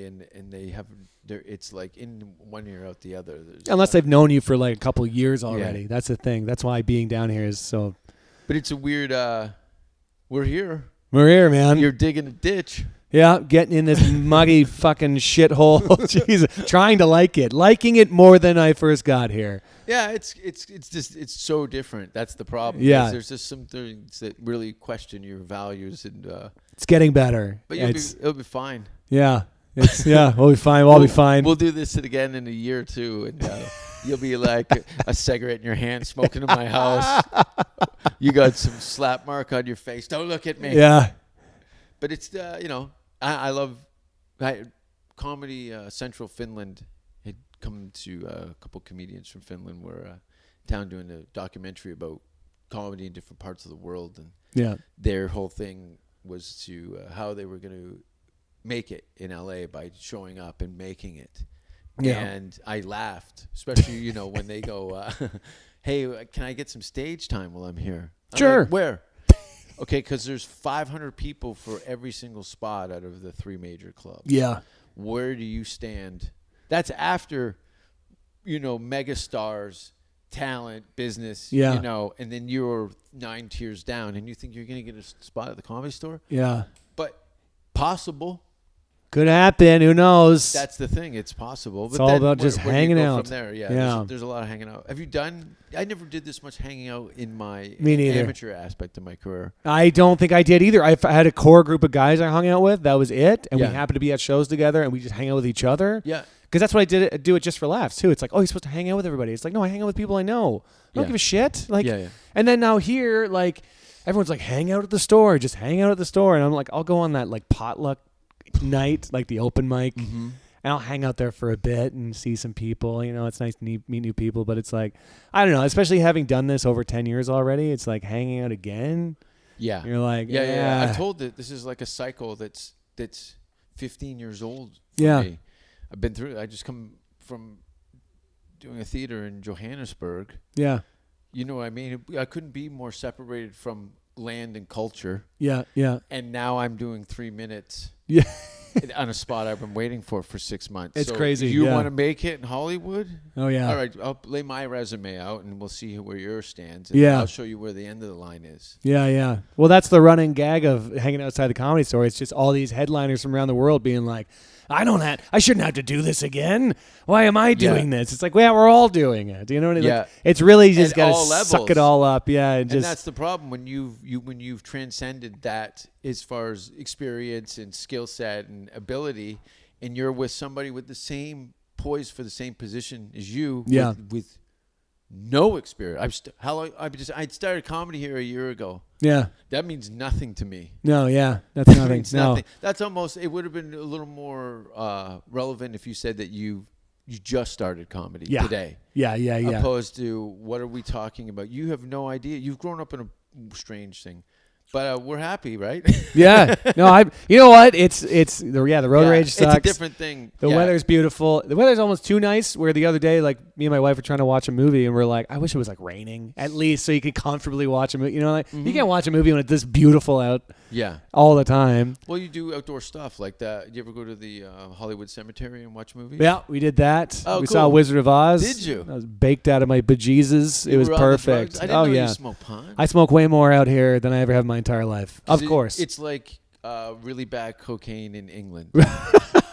and they have it's like in one ear out the other. Unless they've known you for like a couple years already. That's the thing. That's why being down here is so... But it's a weird. We're here. We're here, man. You're digging a ditch. Yeah, getting in this muggy fucking shithole. Jeez, trying to like it. Liking it more than I first got here. Yeah, it's just it's so different. That's the problem. Yeah. There's just some things that really question your values and. It's getting better. But it'll be fine. Yeah. We'll be fine. We'll be fine. We'll do this again in a year or two, and you'll be like a cigarette in your hand, smoking in my house. You got some slap mark on your face. Don't look at me. Yeah. But it's I love comedy. Central Finland had come to a couple comedians from Finland were down doing a documentary about comedy in different parts of the world, and Yeah. their whole thing was to how they were going to make it in LA by showing up and making it. Yeah. And I laughed, especially when they go, hey, can I get some stage time while I'm here? I'm Sure. like, where? Okay, because there's 500 people for every single spot out of the 3 major clubs. Yeah. Where do you stand? That's after, mega stars, talent, business, Yeah. and then you're 9 tiers down and you think you're going to get a spot at the Comedy Store? Yeah. But possible. Could happen. Who knows? That's the thing. It's possible. It's But all then about just where do you hanging go out. From there, Yeah. there's a lot of hanging out. Have you done? I never did this much hanging out in my Me neither. amateur aspect of my career. I don't think I did either. I had a core group of guys I hung out with. That was it. And Yeah. we happened to be at shows together and we just hang out with each other. Yeah. Because that's what I did. Do it just for laughs too. It's like, oh, you're supposed to hang out with everybody. It's like, no, I hang out with people I know. I don't Yeah. give a shit. Like, Yeah. And then now here, like, everyone's like, hang out at the store. Just hang out at the store. And I'm like, I'll go on that like potluck night, like the open mic. Mm-hmm. And I'll hang out there for a bit and see some people. It's nice to meet new people. But it's like, I don't know. Especially having done this over 10 years already, it's like hanging out again. Yeah. You're like, Yeah. I'm told that this is like a cycle that's 15 years old for Yeah. me. I've been through. I just come from doing a theater in Johannesburg. Yeah. You know what I mean? I couldn't be more separated from land and culture. Yeah. Yeah. And now I'm doing 3 minutes Yeah. on a spot I've been waiting for 6 months. It's So crazy, You yeah. want to make it in Hollywood? Oh, yeah. All right, I'll lay my resume out and we'll see where yours stands. And Yeah. I'll show you where the end of the line is. Yeah, yeah. Well, that's the running gag of hanging outside the Comedy Store. It's just all these headliners from around the world being like, I shouldn't have to do this again. Why am I doing this? It's like, well, we're all doing it. Do you know what I mean? Yeah. Like, it's really just At got all to suck levels. it all up. Yeah. And that's the problem when you've transcended that as far as experience and skill set and ability, and you're with somebody with the same poise for the same position as you. Yeah. With no experience. I started comedy here a year ago. Yeah. That means nothing to me. No, yeah. That's It nothing. means No. nothing. That's almost. It would have been a little more relevant if you said that you just started comedy Yeah. today. Yeah, yeah, yeah. Opposed to what are we talking about? You have no idea. You've grown up in a strange thing, but we're happy, right? Yeah. No, you know what? The road rage sucks. It's a different thing. The weather's beautiful. The weather's almost too nice. Where the other day, like me and my wife were trying to watch a movie, and we're like, I wish it was like raining at least, so you could comfortably watch a movie. You can't watch a movie when it's this beautiful out Yeah. all the time. Well, you do outdoor stuff like that. You ever go to the Hollywood Cemetery and watch movies? Yeah, we did that. Oh, we cool. saw Wizard of Oz. Did you? I was baked out of my bejesus. It You was were on the perfect. drugs? I didn't Oh know yeah. you smoke pot. I smoke way more out here than I ever have in my entire life. Of course. It's like really bad cocaine in England.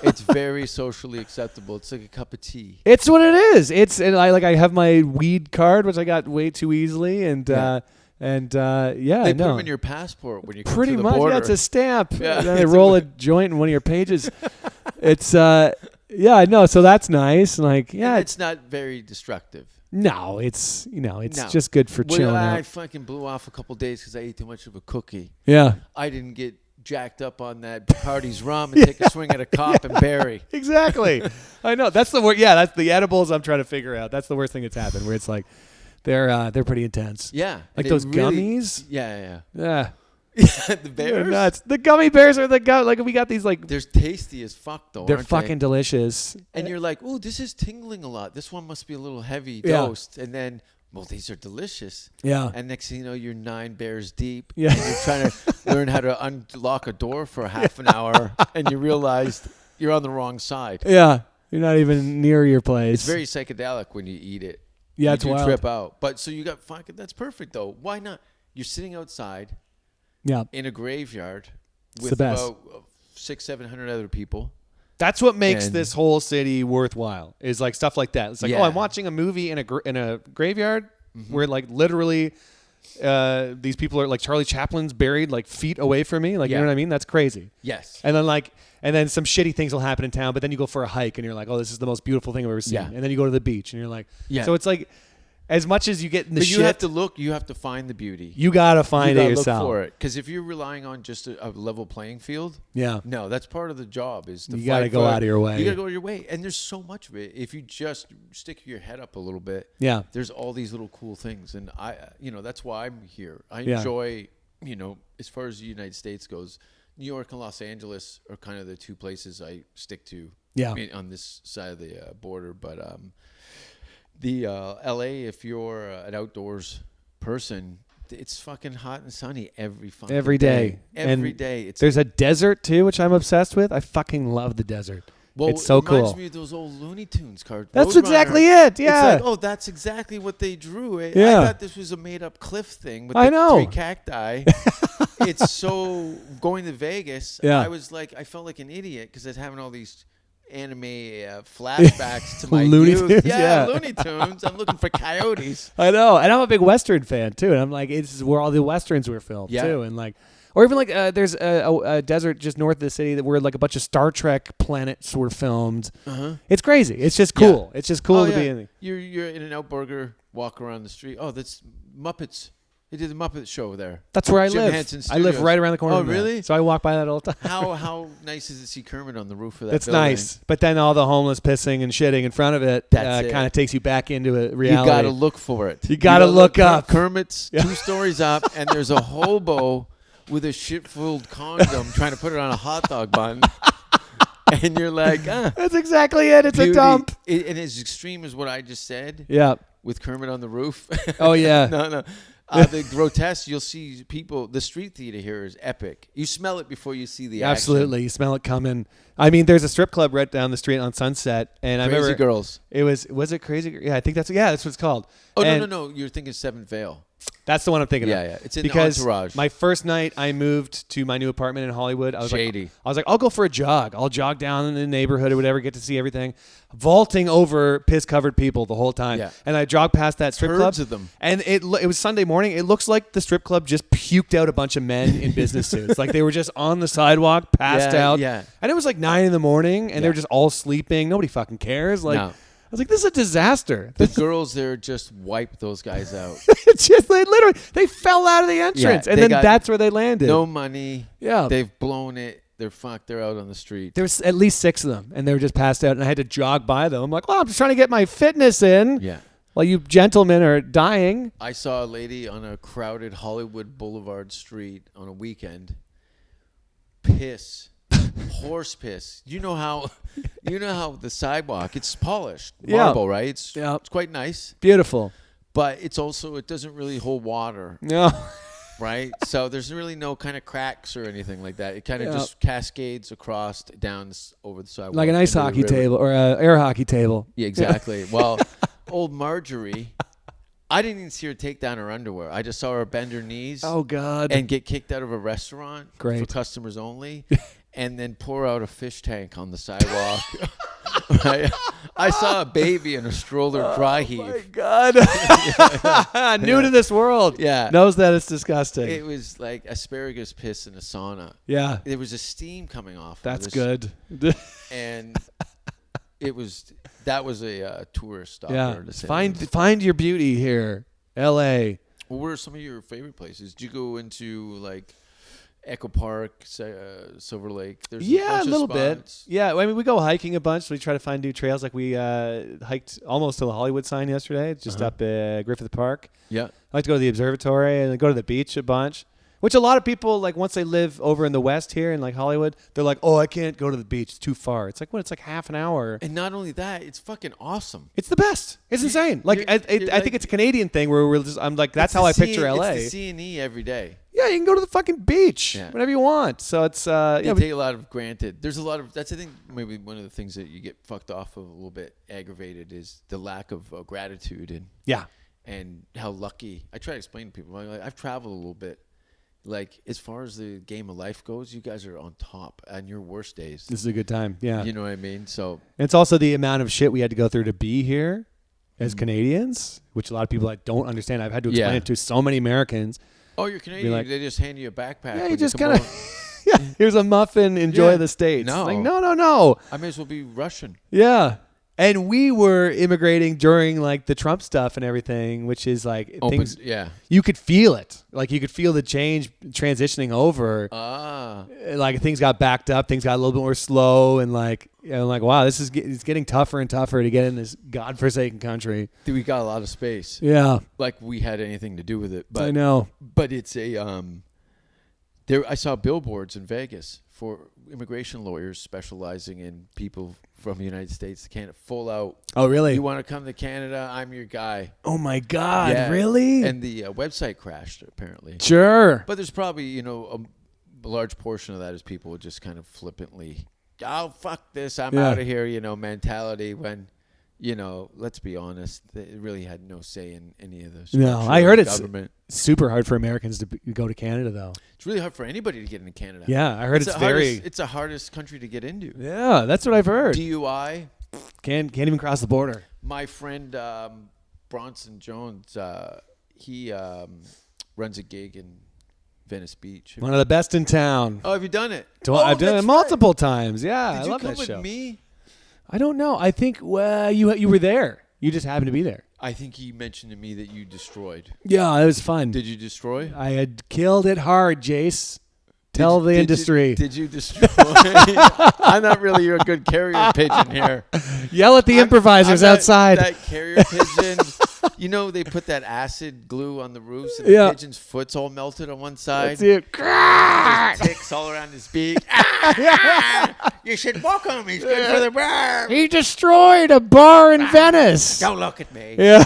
It's very socially acceptable. It's like a cup of tea. It's what it is. I have my weed card, which I got way too easily, and Yeah. I They put know. them in your passport when you come Pretty to the much, border. yeah, it's a stamp. Yeah, And then they it's roll a joint in one of your pages. It's yeah, no, so that's nice. Like, yeah, And it's not very destructive. no, it's No. just good for chilling I out. fucking blew off a couple days because I ate too much of a cookie. Yeah, I didn't get jacked up on that Bacardi's rum and take a swing at a cop and bury. exactly. I know that's the word. Yeah, that's the edibles I'm trying to figure out. That's the worst thing that's happened. Where it's like they're pretty intense. Yeah. Like and it those really- gummies. Yeah. Yeah, The they're bears? nuts. The gummy bears are like we got these like They're tasty as fuck, though. they're aren't fucking they? delicious. And you're like, ooh, this is tingling a lot. This one must be a little heavy Yeah. dosed. And then, well, these are delicious. Yeah. And next thing you know, you're 9 bears deep. Yeah. And you're trying to learn how to unlock a door for half an hour. And you realize you're on the wrong side. Yeah, you're not even near your place. It's very psychedelic when you eat it. Yeah, you it's do wild. trip out. But so you got fucking, that's perfect, though. Why not? You're sitting outside Yeah, in a graveyard with the best. about 600-700 other people. that's what makes And- this whole city worthwhile. Is like stuff like that. It's like, Yeah. oh, I'm watching a movie in a graveyard where like literally these people are like Charlie Chaplin's buried like feet away from me. Like you Yeah. know what I mean? That's crazy. Yes. And then some shitty things will happen in town, but then you go for a hike and you're like, oh, this is the most beautiful thing I've ever seen. Yeah. And then you go to the beach and you're like, Yeah. So it's like, as much as you get in the But shit, you have to find the beauty. you gotta find you it gotta yourself. look for it. Because if you're relying on just a level playing field, Yeah. no, that's part of the job. Is to You gotta fight go for- out of your way. You gotta go out of your way, and there's so much of it. If you just stick your head up a little bit, Yeah. there's all these little cool things, and that's why I'm here. I Yeah. enjoy, as far as the United States goes, New York and Los Angeles are kind of the two places I stick to. Yeah. On this side of the border, but The LA, if you're an outdoors person, it's fucking hot and sunny every day. Every day. There's a desert too, which I'm obsessed with. I fucking love the desert. Well, it's so it reminds cool. me of those old Looney Tunes cards. That's Roadrunner. exactly it. Yeah. It's like, oh, that's exactly what they drew. Yeah. I thought this was a made-up cliff thing with I the know. 3 cacti. It's so going to Vegas. Yeah. I felt like an idiot because I was having all these anime flashbacks to my Looney youth. Tunes, Yeah, yeah. Looney Tunes. I'm looking for coyotes. I know, and I'm a big Western fan too. And I'm like, it's where all the Westerns were filmed too, and like, or even like, there's a desert just north of the city where like a bunch of Star Trek planets were filmed. It's crazy. It's just cool. It's just cool to be in. You're in an Outburger, walk around the street. Oh, that's Muppets. They did the Muppet Show there. That's where I Jim live. Henson I live Studios. right around the corner. Oh, from that. really? So I walk by that all the time. How nice is it to see Kermit on the roof of that That's building? nice, but then all the homeless pissing and shitting in front of it That's it. kind of takes you back into a You reality. got to look for it. You gotta look up. Kermit's 2 stories up, and there's a hobo with a shit-filled condom trying to put it on a hot dog bun. And you're like, That's exactly it. It's beauty. a dump. And as extreme as what I just said, Yeah. with Kermit on the roof. Oh yeah. No. The grotesque, you'll see people, the street theater here is epic. You smell it before you see the Absolutely. You smell it coming. I mean, there's a strip club right down the street on Sunset, and I Crazy remember Girls. it was it Crazy? Yeah, I think that's what it's called. Oh, And no. You're thinking Seventh Veil. That's the one I'm thinking Yeah, of. yeah. It's in because Entourage. my first night I moved to my new apartment in Hollywood. I was Shady. like, I'll go for a jog. I'll jog down in the neighborhood or whatever, get to see everything. Vaulting over piss-covered people the whole time. Yeah. And I jogged past that strip club. Herds of them. And it was Sunday morning. It looks like the strip club just puked out a bunch of men in business suits. Like they were just on the sidewalk, passed out. Yeah. And it was like 9 a.m. and they were just all sleeping. Nobody fucking cares. Like, No. I was like, this is a disaster. The girls there just wiped those guys out. It's just they fell out of the entrance, Yeah, and they then got that's where they landed. No money. Yeah. They've blown it. They're fucked. They're out on the street. There was at least 6 of them, and they were just passed out, and I had to jog by them. I'm like, well, I'm just trying to get my fitness in. Yeah. While you gentlemen are dying. I saw a lady on a crowded Hollywood Boulevard street on a weekend piss. Horse piss. You know how the sidewalk, it's polished marble, right? It's quite nice. Beautiful. But it doesn't really hold water, No. right? So there's really no kind of cracks or anything like that. It kind of just cascades across down over the sidewalk. Like an ice into the hockey river. table or an air hockey table. Yeah, exactly. Well, old Marjorie, I didn't even see her take down her underwear. I just saw her bend her knees Oh, God. and get kicked out of a restaurant for Great. customers only, and then pour out a fish tank on the sidewalk. Right? I saw a baby in a stroller dry heave. Oh, my God. New to this world. Yeah. Knows that it's disgusting. It was like asparagus piss in a sauna. Yeah. There was a steam coming off. That's of good. And that was a tourist stop. Yeah. there to say the least. Find your beauty here. L.A. Well, what are some of your favorite places? Did you go into like Echo Park, Silver Lake? There's a bunch A of little bit. spots. Yeah, I mean, we go hiking a bunch. So we try to find new trails. Like we hiked almost to the Hollywood sign yesterday, just up Griffith Park. Yeah. I like to go to the observatory and then go to the beach a bunch. Which a lot of people, like, once they live over in the West here in, like, Hollywood, they're like, oh, I can't go to the beach. It's too far. It's like, it's like half an hour. And not only that, it's fucking awesome. It's the best. It's insane. Like, you're I like- think it's a Canadian thing where I'm like, that's how I picture LA. It's the C&E every day. Yeah, you can go to the fucking beach Yeah. whenever you want. So it's, They yeah, take a lot of granted. There's a lot of that's I think maybe one of the things that you get fucked off of a little bit aggravated is the lack of gratitude and how lucky. I try to explain to people. Like, I've traveled a little bit. Like as far as the game of life goes, you guys are on top on your worst days. this is a good time. Yeah. You know what I mean? So It's also the amount of shit we had to go through to be here as Mm-hmm. Canadians, which a lot of people don't understand. I've had to explain Yeah. it to so many Americans. oh, you're Canadian. like- They just hand you a backpack. Yeah, when you just come kind of, over. yeah, here's a muffin, enjoy Yeah. the States. No. Like, no. I may as well be Russian. Yeah. And we were immigrating during like the Trump stuff and everything, which is like things Yeah. you could feel it. Like you could feel the change transitioning over. Ah. Like things got backed up, things got a little bit more slow, and like wow, it's getting tougher and tougher to get in this godforsaken country. We got a lot of space. Yeah, Like we had anything to do with it. But I know. But it's a there. I saw billboards in Vegas for immigration lawyers specializing in people from the United States to Canada. Full out. Oh, really? You want to come to Canada? I'm your guy. Oh my God! Yeah. Really? And the website crashed apparently. Sure. But there's probably a large portion of that is people just kind of flippantly, oh fuck this, I'm out of here, mentality. When let's be honest, they really had no say in any of those. No, I heard it's government. super hard for Americans to go to Canada, though. It's really hard for anybody to get into Canada. Yeah, I heard it's very. It's the hardest country to get into. Yeah, that's what I've heard. DUI. Can't even cross the border. My friend Bronson Jones, he runs a gig in Venice Beach. One of the best in town. Oh, have you done it? I've done it multiple times. Yeah, Did I you love come that with show. me? I don't know. I think you were there. You just happened to be there. I think he mentioned to me that you destroyed. Yeah, it was fun. Did you destroy? I had killed it hard, Jace. Tell the industry. Did you destroy? I'm not really a good carrier pigeon here. Yell at the improvisers outside. That carrier pigeon. They put that acid glue on the roofs, and the pigeon's foot's all melted on one side. That's it. There's ticks all around his beak. You should walk him. He's good for the bar. He destroyed a bar in Venice. Don't look at me. Yeah.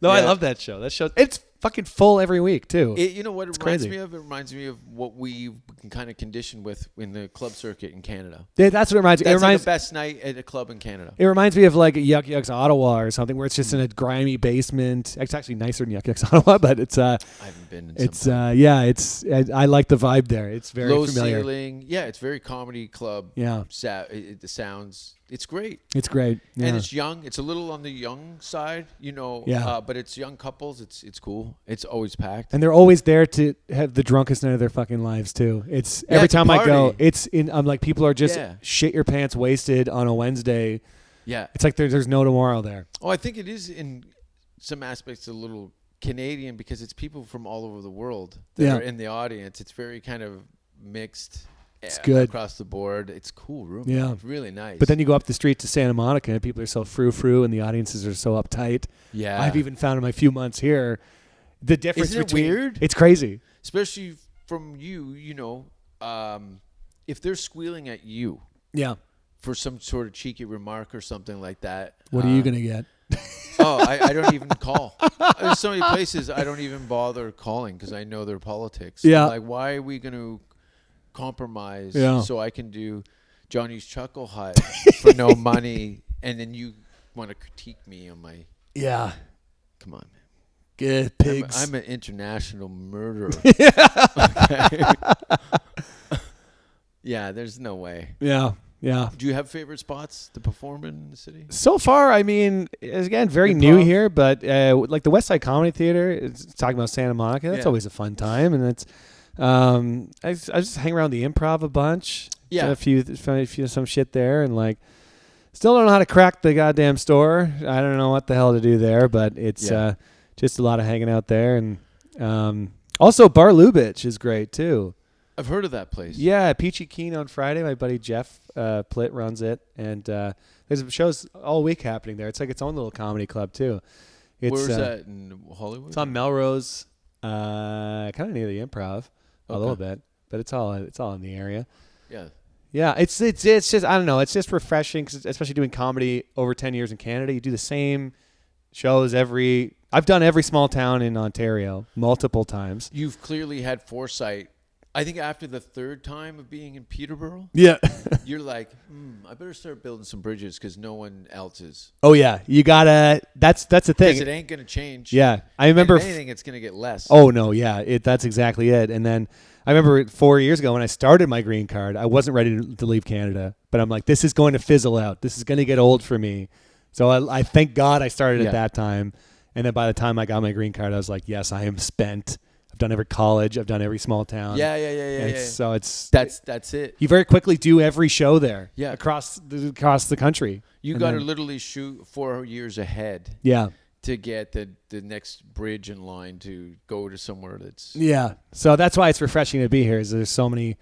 No, I Yeah. love that show. That show. It's fucking full every week too. You know what it reminds crazy. me of? It reminds me of what we can kind of condition with in the club circuit in Canada. Yeah, that's what it reminds me. That's It reminds. like the best night at a club in Canada. It reminds me of like Yuck Yucks Ottawa or something where it's just in a grimy basement. It's actually nicer than Yuck Yucks Ottawa, but it's I haven't been in it's some time. I like the vibe there. It's very Low familiar. ceiling. Yeah, it's very comedy club. Yeah, The sounds. It's great. it's great. Yeah. And it's young. It's a little on the young side, Yeah. but it's young couples. It's cool. It's always packed. And they're always there to have the drunkest night of their fucking lives too. It's every it's a time I go, party. I'm like people are just Yeah. shit your pants wasted on a Wednesday. Yeah. It's like there's no tomorrow there. Oh, I think it is in some aspects a little Canadian because it's people from all over the world that Yeah. are in the audience. It's very kind of mixed. It's good. Across the board. It's cool room. Yeah. It's really nice. But then you go up the street to Santa Monica and people are so frou-frou and the audiences are so uptight. yeah. I've even found in my few months here the difference Isn't it between weird? It's crazy. Especially from you, if they're squealing at you Yeah. for some sort of cheeky remark or something like that. What are you going to get? I don't even call. There's so many places I don't even bother calling because I know their politics. Yeah. Like, why are we going to compromise so I can do Johnny's Chuckle Hut for no money and then you want to critique me on my... Yeah. Come on, man. Good pigs. I'm an international murderer. Yeah, there's no way. Yeah. Yeah. Do you have favorite spots to perform in the city? So far, I mean, again, very new Improv? here, but like the West Side Comedy Theater, it's talking about Santa Monica. That's Yeah. always a fun time, and it's I just hang around the Improv a bunch. Yeah. a few some shit there, and like still don't know how to crack the goddamn store. I don't know what the hell to do there, but it's Yeah. just a lot of hanging out there, and also Bar Lubitsch is great too. I've heard of that place. Yeah, Peachy Keen on Friday. My buddy Jeff Plitt runs it, and there's shows all week happening there. It's like its own little comedy club too. It's, Where's that in Hollywood? It's on Melrose, kind of near the Improv, a little bit, but it's all in the area. Yeah. Yeah, it's just I don't know. It's just refreshing, 'cause especially doing comedy over 10 years in Canada. You do the same shows I've done every small town in Ontario multiple times. You've clearly had foresight. I think after the third time of being in Peterborough, Yeah. you're like, I better start building some bridges because no one else is. Oh yeah, you gotta. That's the thing. Because it ain't going to change. Yeah, I remember. If anything, it's going to get less. Oh no, yeah, that's exactly it. And then I remember 4 years ago when I started my green card, I wasn't ready to leave Canada, but I'm like, this is going to fizzle out. This is going to get old for me. So I thank God I started at that time. And then by the time I got my green card, I was like, yes, I am spent. I've done every college. I've done every small town. Yeah. So it's That's it. you very quickly do every show there. Yeah. Across the country. You And got to then- literally shoot 4 years ahead Yeah. to get the next bridge in line to go to somewhere that's... Yeah. So that's why it's refreshing to be here. Is there's so many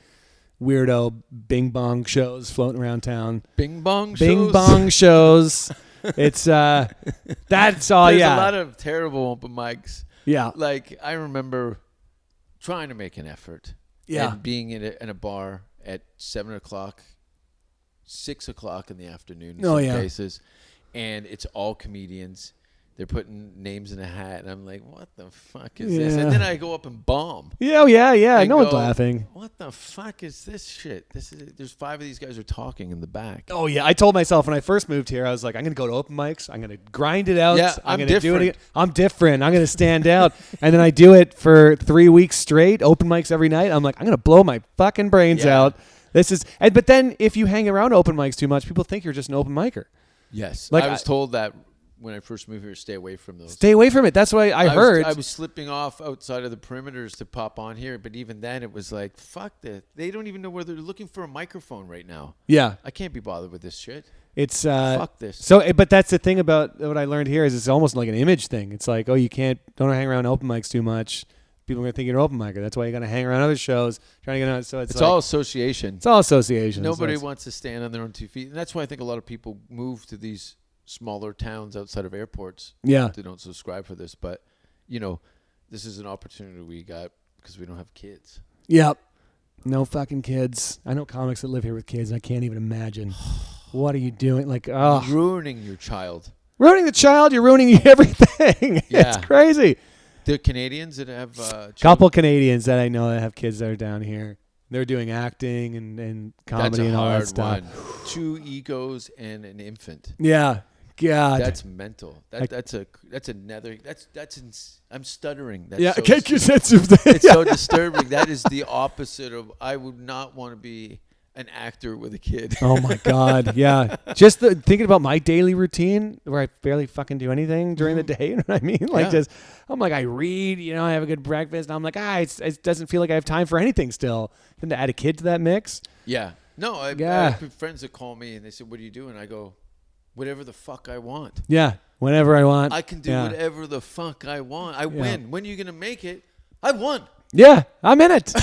weirdo bing bong shows floating around town. Bing bong shows? Bing bong shows. It's that's all. There's Yeah. a lot of terrible open mics. Yeah. Like, I remember trying to make an effort. Yeah. And being in a bar at 7 o'clock, 6 o'clock in the afternoon in some cases, and it's all comedians. They're putting names in a hat, and I'm like, what the fuck is this? And then I go up and bomb. Yeah, And no one's go, laughing. What the fuck is this shit? There's 5 of these guys are talking in the back. Oh, yeah. I told myself when I first moved here, I was like, I'm going to go to open mics. I'm going to grind it out. Yeah, I'm I'm going to do it different. again. I'm different. I'm going to stand out. And then I do it for 3 weeks straight, open mics every night. I'm like, I'm going to blow my fucking brains out. But then if you hang around open mics too much, people think you're just an open micer. Yes. Like I was told that when I first moved here, stay away from those. Stay away from it. That's why I heard. I was slipping off outside of the perimeters to pop on here, but even then it was like, fuck that. They don't even know where they're looking for a microphone right now. Yeah. I can't be bothered with this shit. It's fuck this. So, but that's the thing about what I learned here is it's almost like an image thing. It's like, oh, don't hang around open mics too much. People are gonna think you're an open micer. That's why you gotta hang around other shows, trying to get on. So it's like, all association. It's all association. Nobody wants to stand on their own 2 feet, and that's why I think a lot of people move to these smaller towns outside of airports. Yeah. They don't subscribe for this, but this is an opportunity we got because we don't have kids. Yep. No fucking kids. I know comics that live here with kids, and I can't even imagine. What are you doing? Like, oh, Ruining your child. ruining the child. You're ruining everything. Yeah. It's crazy. The Canadians that have children, Couple Canadians that I know that have kids that are down here. They're doing acting and comedy and all that stuff. One. 2 egos and an infant. Yeah. God. That's mental. That's another. I'm stuttering. That's yeah. so Get your sense of that. It's so disturbing. That is the opposite of. I would not want to be an actor with a kid. Oh my God. Yeah. Just thinking about my daily routine where I barely fucking do anything during the day. You know what I mean? Like I'm like, I read, I have a good breakfast. And I'm like, it doesn't feel like I have time for anything still. Then to add a kid to that mix. Yeah. No, I have friends that call me and they say, what do you do? And I go, whatever the fuck I want. Yeah. Whenever I want. I can do whatever the fuck I want. I win. When are you going to make it? I won. Yeah. I'm in it.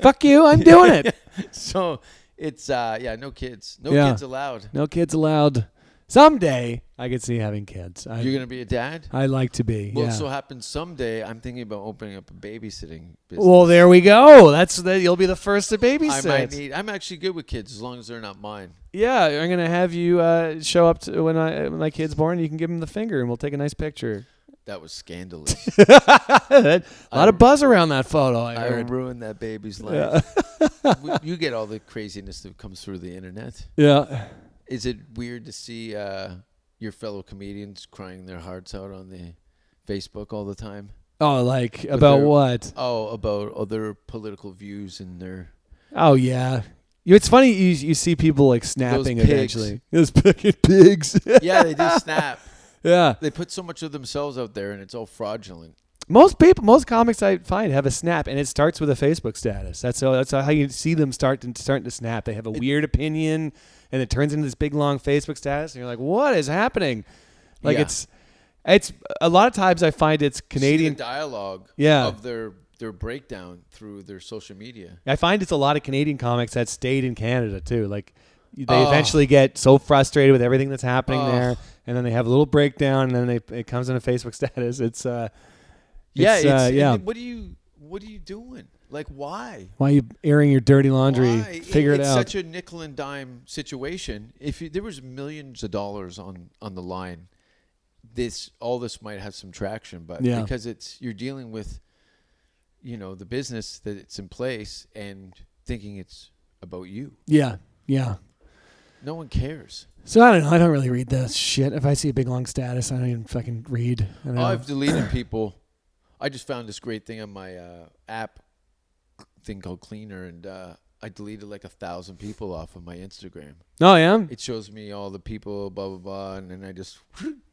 Fuck you. I'm doing it. So it's, no kids. No kids allowed. No kids allowed. Someday I could see having kids. You're going to be a dad? I'd like to be. Well, yeah. it so happens someday I'm thinking about opening up a babysitting business. Well, there we go. You'll be the first to babysit. I'm actually good with kids as long as they're not mine. Yeah, I'm gonna have you show up to when my kid's born. You can give him the finger, and we'll take a nice picture. That was scandalous. A lot of buzz around that photo. I heard. ruined that baby's life. Yeah. You get all the craziness that comes through the internet. Yeah. Is it weird to see your fellow comedians crying their hearts out on the Facebook all the time? Oh, like about what? Oh, about other political views and their. Oh yeah. It's funny you see people like snapping eventually. Those fucking pigs. Yeah, they do snap. Yeah. They put so much of themselves out there and it's all fraudulent. Most comics I find have a snap, and it starts with a Facebook status. That's how you see them starting to snap. They have a weird opinion, and it turns into this big long Facebook status, and you're like, "What is happening?" Like it's a lot of times I find it's Canadian see the dialogue of their breakdown through their social media. I find it's a lot of Canadian comics that stayed in Canada too. Like they eventually get so frustrated with everything that's happening there, and then they have a little breakdown, and then it comes in a Facebook status. It's What are you doing? Like, why? Why are you airing your dirty laundry? Why? Figure it out. It's such a nickel and dime situation. If there was millions of dollars on the line, all this might have some traction. But because you're dealing with, the business that it's in place and thinking it's about you. Yeah, yeah. No one cares. So I don't know. I don't really read this shit. If I see a big long status, I don't even fucking read. I've deleted people. I just found this great thing on my app thing called Cleaner, and I deleted like 1,000 people off of my Instagram. Oh, yeah? It shows me all the people, blah, blah, blah, and then I just...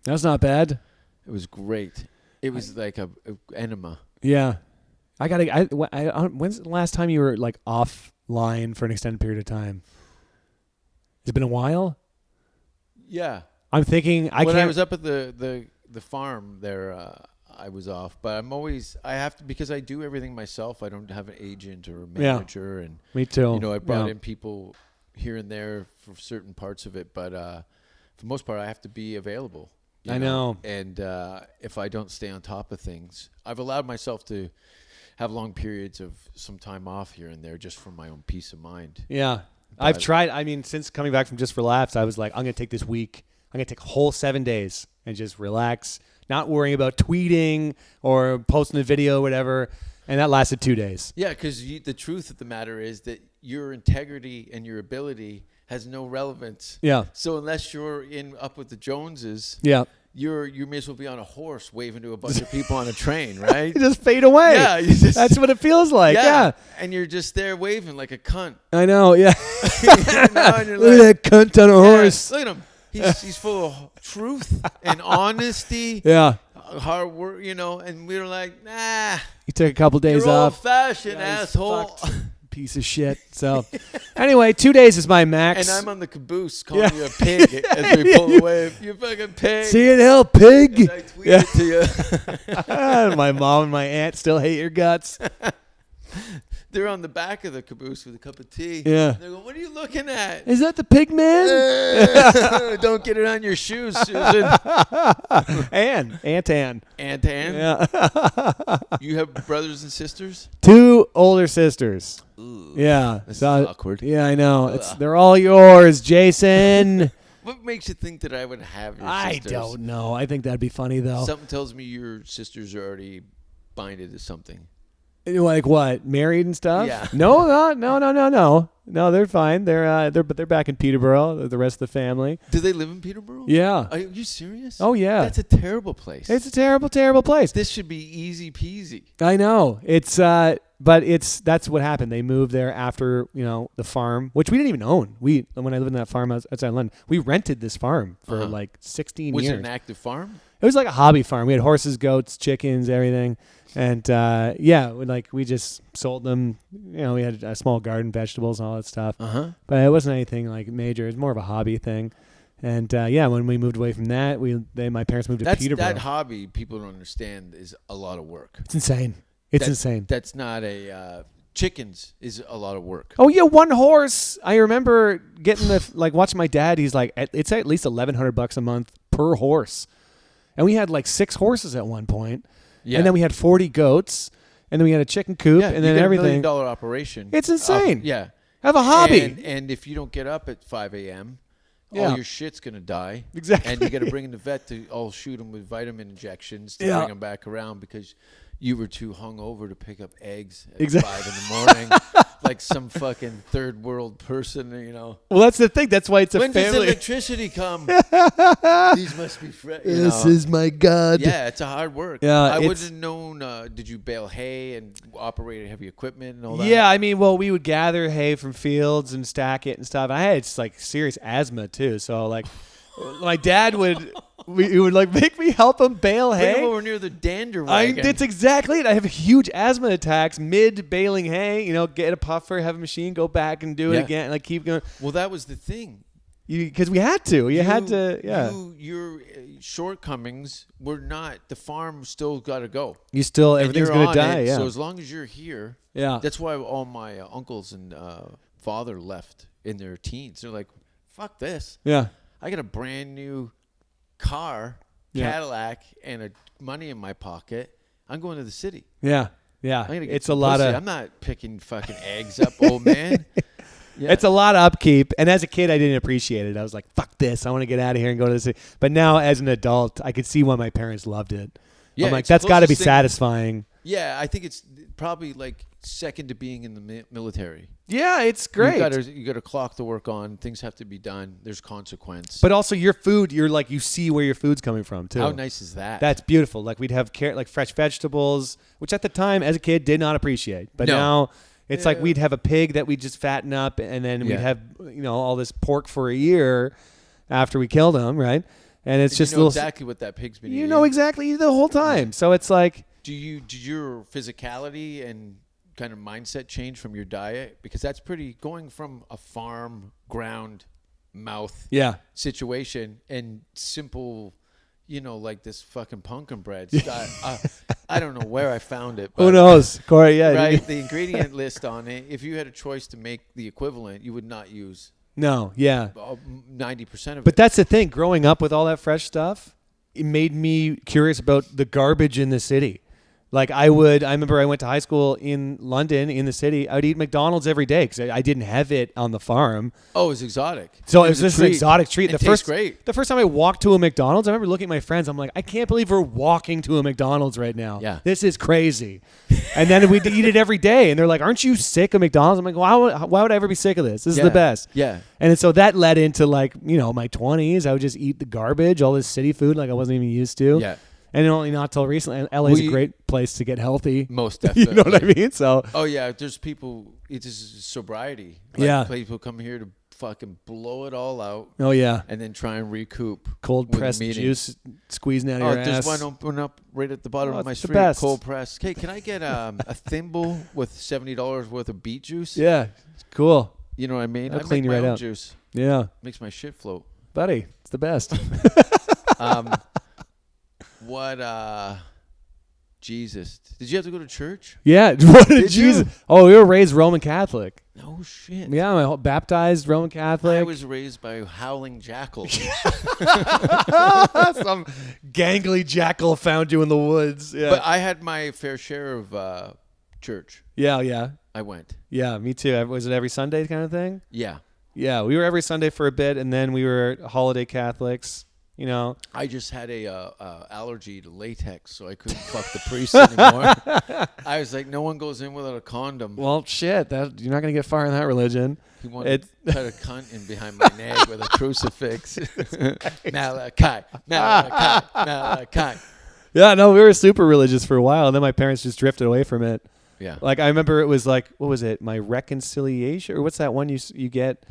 That's not bad. It was great. It was like a enema. Yeah. When's the last time you were like offline for an extended period of time? Has it been a while? Yeah. I'm thinking when I was up at the farm there, I was off, but I have to, because I do everything myself. I don't have an agent or a manager. And me too. I brought in people here and there for certain parts of it, but for the most part, I have to be available. I know. And if I don't stay on top of things, I've allowed myself to have long periods of some time off here and there just for my own peace of mind. Yeah. I've tried. I mean, since coming back from Just for Laughs, I was like, I'm going to take this week. I'm going to take a whole 7 days and just relax, not worrying about tweeting or posting a video or whatever. And that lasted 2 days. Yeah, because the truth of the matter is that your integrity and your ability has no relevance. Yeah. So unless you're up with the Joneses, Yeah. you may as well be on a horse waving to a bunch of people on a train, right? You just fade away. Yeah, that's what it feels like. Yeah. And you're just there waving like a cunt. I know. Yeah. And you're Look at that cunt on a horse. Look at him. He's full of truth and honesty. Yeah. Hard work, and we were like, nah. You took a couple days You're off. old-fashioned, Yeah, he's asshole. fucked. Piece of shit. So, anyway, 2 days is my max. And I'm on the caboose calling you a pig as we pull away. You fucking pig. See you in hell, pig. And I tweeted to you. My mom and my aunt still hate your guts. They're on the back of the caboose with a cup of tea. Yeah. They're going, what are you looking at? Is that the pig man? Don't get it on your shoes, Susan. Aunt Ann. Aunt Ann? Yeah. You have brothers and sisters? 2 older sisters. Ooh, Yeah. this is So- awkward. Yeah, I know. They're all yours, Jason. What makes you think that I would have your I sisters? don't know. I think that'd be funny, though. Something tells me your sisters are already binded to something. Like what? Married and stuff? Yeah. No. No, they're fine. They're back in Peterborough. The rest of the family. Do they live in Peterborough? Yeah. Are you serious? Oh yeah. That's a terrible place. It's a terrible, terrible place. This should be easy peasy. I know. It's but that's what happened. They moved there after the farm, which we didn't even own. When I lived in that farm outside London, we rented this farm for like 16 Was years. it an active farm? It was like a hobby farm. We had horses, goats, chickens, everything. And we just sold them. We had a small garden, vegetables, and all that stuff. But it wasn't anything like major. It was more of a hobby thing. And when we moved away from that, my parents moved to Peterborough. That hobby, people don't understand, is a lot of work. It's insane. It's insane. That's not a chickens is a lot of work. Oh yeah, one horse. I remember getting watching my dad. He's like, it's at least $1,100 a month per horse, and we had like 6 horses at one point. Yeah. And then we had 40 goats, and then we had a chicken coop, and then everything. $1 million operation. It's insane. Yeah. Have a hobby. And if you don't get up at 5 a.m., Yeah. all your shit's going to die. Exactly. And you got to bring in the vet to all shoot them with vitamin injections to Yeah. bring them back around because you were too hungover to pick up eggs at Exactly. 5 in the morning. Like some fucking third world person, Well, that's the thing. That's why it's a when does family. electricity come? These must be fresh. This is my God. Yeah, it's a hard work. Yeah, I would it's- have known. Did you bale hay and operate heavy equipment and all that? Yeah, I mean, we would gather hay from fields and stack it and stuff. I had serious asthma too, so my dad would he would make me help him bale Bring 'em hay. over near the dander wagon. That's exactly it. I have huge asthma attacks mid baling hay. Get a puffer, have a machine, go back and do it Yeah. again, keep going. Well, that was the thing. Because we had to. You had to. Yeah. Your shortcomings were not. The farm still got to go. You still And everything's you're gonna on die. it, Yeah. So as long as you're here, Yeah. That's why all my uncles and father left in their teens. They're like, "Fuck this! Yeah. I got a brand new car, Yeah. Cadillac, and money in my pocket. I'm going to the city. Yeah. Yeah. I'm gonna get It's a some lot pussy. of. I'm not picking fucking eggs up, old man. Yeah. It's a lot of upkeep. And as a kid, I didn't appreciate it. I was like, fuck this. I want to get out of here and go to the city. But now, as an adult, I could see why my parents loved it. Yeah, I'm like, it's the that's got to be closest thing- satisfying. Yeah, I think it's probably like second to being in the military. Yeah, it's great. You got a clock to work on. Things have to be done. There's consequence. But also your food, you see where your food's coming from, too. how nice is that? That's beautiful. We'd have fresh vegetables, which at the time, as a kid, did not appreciate. But No. now it's like we'd have a pig that we'd just fatten up, and then we'd Yeah. have all this pork for a year after we killed him, right? And it's just you know little. exactly what that pig's been You eating. know exactly the whole time. So it's like, Did your physicality and kind of mindset change from your diet? Because that's pretty going from a farm ground mouth yeah. situation and simple, like this fucking pumpkin bread. I don't know where I found it. But Who knows, Corey? Yeah. Right, the ingredient list on it. If you had a choice to make the equivalent, you would not use No, yeah. 90% of But it. that's the thing. Growing up with all that fresh stuff, it made me curious about the garbage in the city. Like I remember I went to high school in London, in the city. I would eat McDonald's every day because I didn't have it on the farm. Oh, it was exotic. So it was just an exotic treat. It tastes great. The first time I walked to a McDonald's, I remember looking at my friends. I'm like, I can't believe we're walking to a McDonald's right now. Yeah. This is crazy. And then we'd eat it every day. And they're like, aren't you sick of McDonald's? I'm like, why would I ever be sick of this? This is the best. Yeah. And so that led into like, my 20s. I would just eat the garbage, all this city food like I wasn't even used to. Yeah. And only not till recently. LA's a great place to get healthy. Most definitely. You know what I mean? So. Oh yeah, there's people. It's just sobriety. Yeah. People come here to fucking blow it all out. Oh yeah. And then try and recoup. Cold pressed juice squeezing out of your ass. There's one open up right at the bottom of my street. Best. Cold pressed. Okay, can I get a thimble with $70 worth of beet juice? Yeah. Cool. You know what I mean? I'll I clean make you my right own out. juice. Yeah. Makes my shit float. Buddy, it's the best. What Jesus. Did you have to go to church? Yeah. What did Jesus? you? Oh, we were raised Roman Catholic. No shit. Yeah, my baptized Roman Catholic. I was raised by howling jackals. Some gangly jackal found you in the woods. Yeah. But I had my fair share of church. Yeah. I went. Yeah, me too. Was it every Sunday kind of thing? Yeah. Yeah, we were every Sunday for a bit, and then we were holiday Catholics. I just had a allergy to latex, so I couldn't fuck the priest anymore. I was like, no one goes in without a condom. Well, shit, you're not gonna get far in that religion. He wanted to cut a cunt in behind my neck with a crucifix. Malachi. Yeah, no, we were super religious for a while, and then my parents just drifted away from it. Yeah. Like I remember it was like, what was it? My reconciliation, or what's that one you get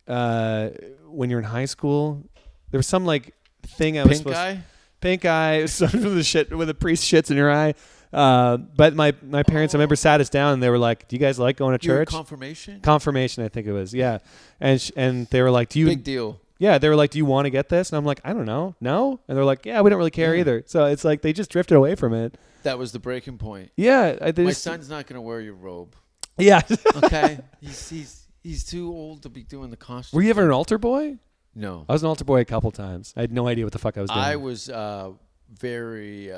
when you're in high school? There was some like thing I was supposed to... Pink eye. Some of the shit where the priest shits in your eye. But my parents, I remember, sat us down and they were like, "Do you guys like going to church?" Confirmation? Confirmation, I think it was. Yeah. And they were like, "Do you?" Big deal. Yeah, they were like, "Do you want to get this?" And I'm like, "I don't know. No?" And they're like, "Yeah, we don't really care either." So it's like they just drifted away from it. That was the breaking point. Yeah. My son's not going to wear your robe. Yeah. Okay? He's too old to be doing the costume. Were you ever an altar boy? No. I was an altar boy a couple times. I had no idea what the fuck I was doing. I was very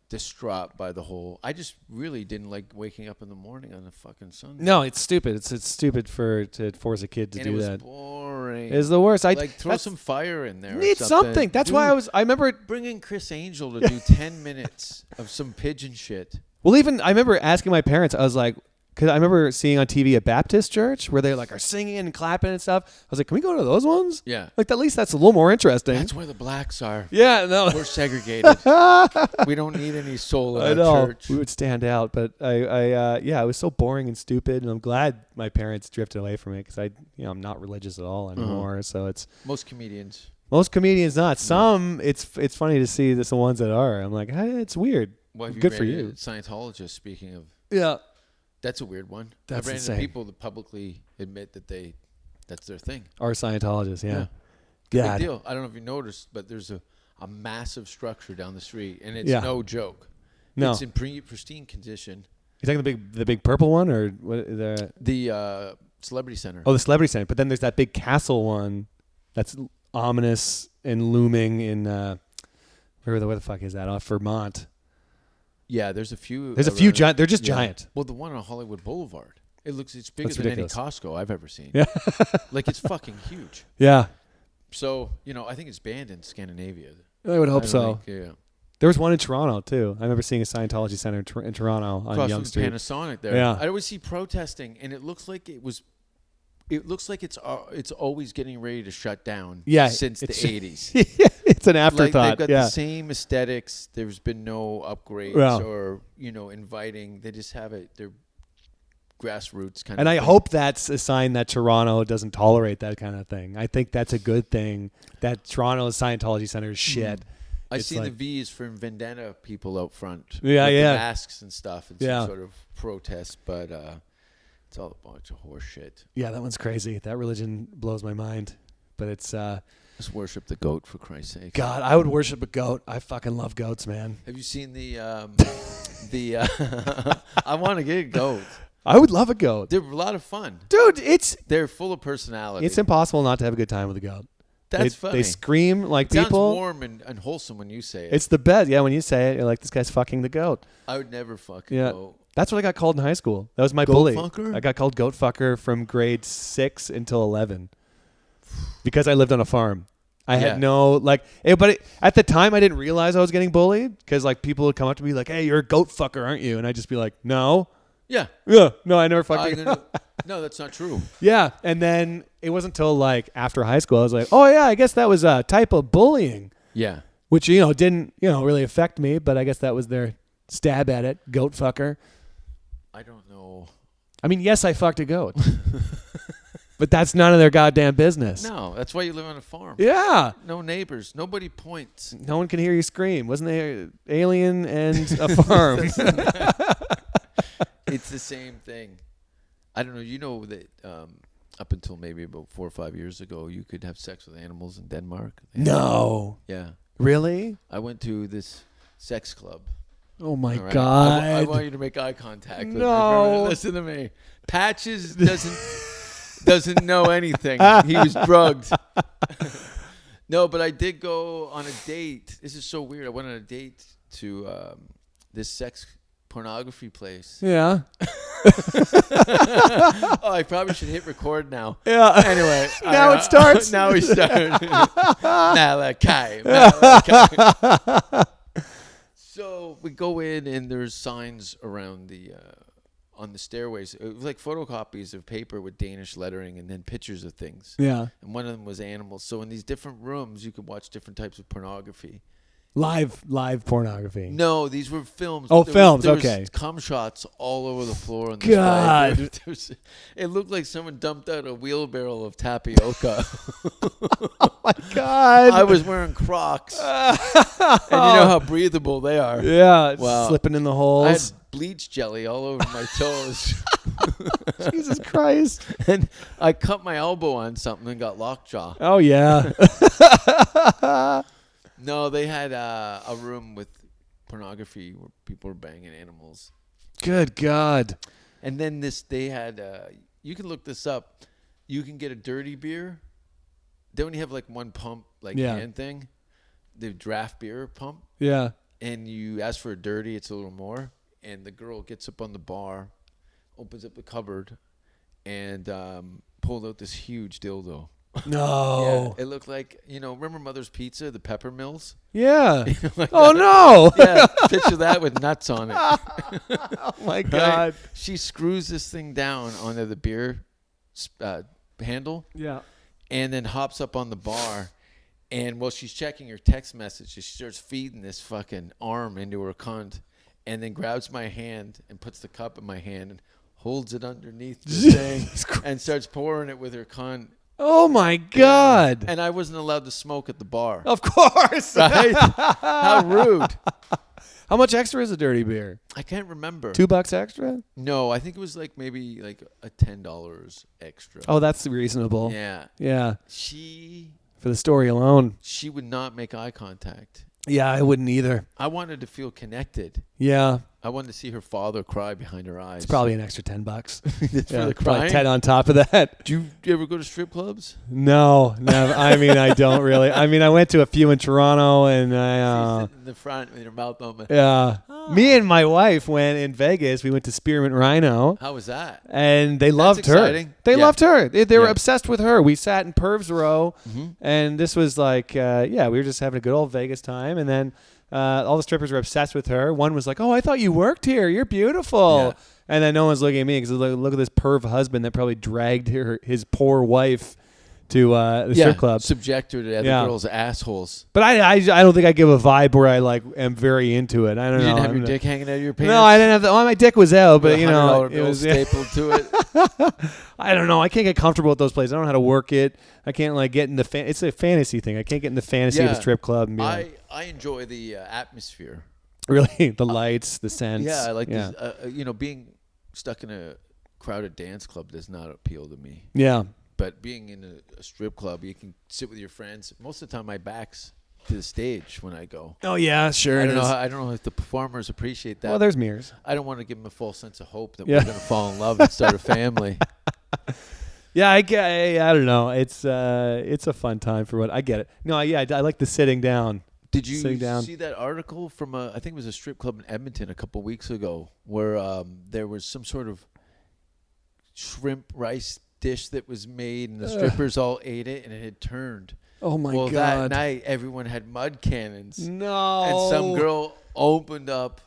distraught by the whole... I just really didn't like waking up in the morning on a fucking Sunday. No, it's stupid. It's stupid to force a kid to do that. And it was boring. It's the worst. Throw some fire in there. Need something. That's why I remember... Bringing Chris Angel to do 10 minutes of some pigeon shit. Well, even I remember asking my parents, I was like... Because I remember seeing on TV a Baptist church where they like are singing and clapping and stuff. I was like, can we go to those ones? Yeah. Like, at least that's a little more interesting. That's where the blacks are. Yeah, no. We're segregated. We don't need any soul in our church. We would stand out. But it was so boring and stupid. And I'm glad my parents drifted away from it because I'm not religious at all anymore. So it's... Most comedians not. Some, it's funny to see the ones that are. I'm like, hey, it's weird. Well, good for you. Scientologists, speaking of... Yeah. That's a weird one. That's I've ran insane. into people that publicly admit that that's their thing. Are Scientologists, yeah. Big deal. I don't know if you noticed, but there's a massive structure down the street, and it's no joke. No. It's in pristine condition. You talking the big purple one or what? The Celebrity Center. Oh, the Celebrity Center. But then there's that big castle one that's ominous and looming in where the fuck is that? Off Vermont. Yeah, there's a few. There's a few giant. They're just giant. Well, the one on Hollywood Boulevard. It's bigger That's than ridiculous. any Costco I've ever seen. Yeah. Like it's fucking huge. Yeah. So, I think it's banned in Scandinavia. I would hope so. Yeah. There was one in Toronto too. I remember seeing a Scientology center in Toronto on Across Yonge from Street. Panasonic there. Yeah. I always see protesting, and it looks like it's always getting ready to shut down. Yeah, Since the 80s. It's an Like afterthought. they've got the same aesthetics. There's been no upgrades or inviting. They just have it. They're grassroots kind of. And I thing. hope that's a sign that Toronto doesn't tolerate that kind of thing. I think that's a good thing. That Toronto's Scientology center is shit. I see the V's from Vendetta people out front. Yeah, with yeah. The masks and stuff and some sort of protest, but it's all a bunch of horse shit. Yeah, that one's crazy. That religion blows my mind. But it's just worship the goat for Christ's sake. God, I would worship a goat. I fucking love goats, man. Have you seen the I want to get a goat. I would love a goat. They're a lot of fun. Dude, they're full of personality. It's impossible not to have a good time with a goat. That's funny. They scream like It sounds people. warm and wholesome when you say it. It's the best. Yeah, when you say it, you're like, this guy's fucking the goat. I would never fucking Yeah. go. That's what I got called in high school. That was my Goat bully. fucker? I got called goat fucker from grade 6 until 11 because I lived on a farm. I Yeah. had no but at the time I didn't realize I was getting bullied because like people would come up to me like, "Hey, you're a goat fucker, aren't you?" And I'd just be like, "No, Yeah. yeah, no, I never fucking." No, that's not true. Yeah, and then it wasn't until like after high school I was like, "Oh yeah, I guess that was a type of bullying," Yeah. which didn't really affect me, but I guess that was their stab at it, goat fucker. I don't know. I mean, yes, I fucked a goat. But that's none of their goddamn business. No, that's why you live on a farm. Yeah. No neighbors. Nobody points. No one can hear you scream. Wasn't there alien and a farm? It's the same thing. I don't know. You know that up until maybe about 4 or 5 years ago, you could have sex with animals in Denmark. No. Yeah. Really? I went to this sex club. Oh, my All right? God. I want you to make eye contact with No. me. Listen to me. Patches doesn't know anything. He was drugged. No, but I did go on a date. This is so weird. I went on a date to this sex pornography place. Yeah. Oh, I probably should hit record now. Yeah. Anyway. Now it starts. Now we start. Malachi. So we go in and there's signs around the on the stairways. It was like photocopies of paper with Danish lettering and then pictures of things. Yeah. And one of them was animals. So in these different rooms, you could watch different types of pornography. Live pornography. No, these were films. Oh, films, There okay. was cum shots all over the floor. On the God. it looked like someone dumped out a wheelbarrow of tapioca. Oh, my God. I was wearing Crocs. And you know how breathable they are. Yeah. Wow. Slipping in the I had holes. bleach jelly all over my toes. Jesus Christ. And I cut my elbow on something and got lockjaw. Oh, yeah. No, they had a room with pornography where people were banging animals. Good God. And then they had, you can look this up. You can get a dirty beer. They only have like one pump, hand thing. The draft beer pump. Yeah. And you ask for a dirty, it's a little more. And the girl gets up on the bar, opens up the cupboard, and pulled out this huge dildo. No. Yeah, it looked like, remember Mother's Pizza, the pepper mills? Yeah. Like Oh, that. no. Yeah, picture that with nuts on it. Oh, my Right? God. She screws this thing down onto the beer handle Yeah. and then hops up on the bar. And while she's checking her text messages, she starts feeding this fucking arm into her cunt and then grabs my hand and puts the cup in my hand and holds it underneath the thing and starts pouring it with her cunt. Oh, my God. And I wasn't allowed to smoke at the bar. Of course. Right? How rude. How much extra is a dirty beer? I can't remember. $2 extra? No, I think it was maybe a $10 extra. Oh, that's reasonable. Yeah. Yeah. She For the story alone. would not make eye contact. Yeah, I wouldn't either. I wanted to feel connected. Yeah. I wanted to see her father cry behind her eyes. It's probably an extra $10. It's Yeah, for the probably crying. 10 on top of that. Do you ever go to strip clubs? No, never. I mean, I don't really. I mean, I went to a few in Toronto, and She's sitting in the front with her mouth open. yeah. Me and my wife went in Vegas. We went to Spearmint Rhino, How was that? and they loved her. exciting. They Yeah. loved her. They were Yeah. obsessed with her. We sat in Perv's Row, Mm-hmm. and this was like, we were just having a good old Vegas time, and then all the strippers were obsessed with her. One was like, "Oh, I thought you worked here. You're beautiful." Yeah. And then no one's looking at me because look at this perv husband that probably dragged his poor wife to the strip club. Subject her to other Yeah. girls' assholes. But I don't think I give a vibe where I am very into it. I don't You know. didn't have I'm your not- dick hanging out of your pants? No, I didn't have the. Oh, my dick was out, but With a $100 it bill was. stapled to it. I don't know. I can't get comfortable with those places. I don't know how to work it. I can't get in the. It's a fantasy thing. I can't get in the fantasy of Yeah. a strip club and be like, I enjoy the atmosphere. really the lights, the scents. Yeah, I like yeah. this. Being stuck in a crowded dance club does not appeal to me. Yeah. But being in a strip club, you can sit with your friends. Most of the time, my back's to the stage when I go. Oh yeah, sure. I it don't know. is. I don't know if the performers appreciate that. Well, there's mirrors. I don't want to give them a false sense of hope that Yeah. we're going to fall in love and start a family. Yeah, I don't know. It's a fun time for what I get it. No, yeah, I like the sitting down. Did you Sitting down. see that article from I think it was a strip club in Edmonton a couple weeks ago, where there was some sort of shrimp rice dish that was made, and the strippers all ate it, and it had turned. Oh my well, God! That night, everyone had mud cannons. No. And some girl opened up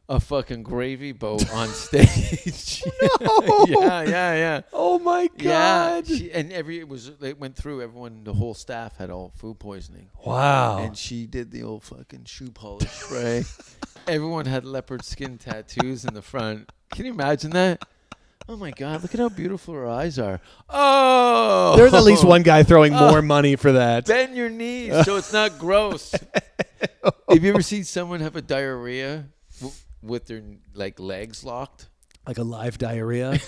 a fucking gravy boat on stage. No. Yeah. Oh my God! Yeah, it went through. Everyone, the whole staff had all food poisoning. Wow. And she did the old fucking shoe polish spray. Everyone had leopard skin tattoos in the front. Can you imagine that? Oh my God! Look at how beautiful her eyes are. Oh, There's at least one guy throwing more money for that. Bend your knees so it's not gross. Have you ever seen someone have a diarrhea with their legs locked? Like a live diarrhea.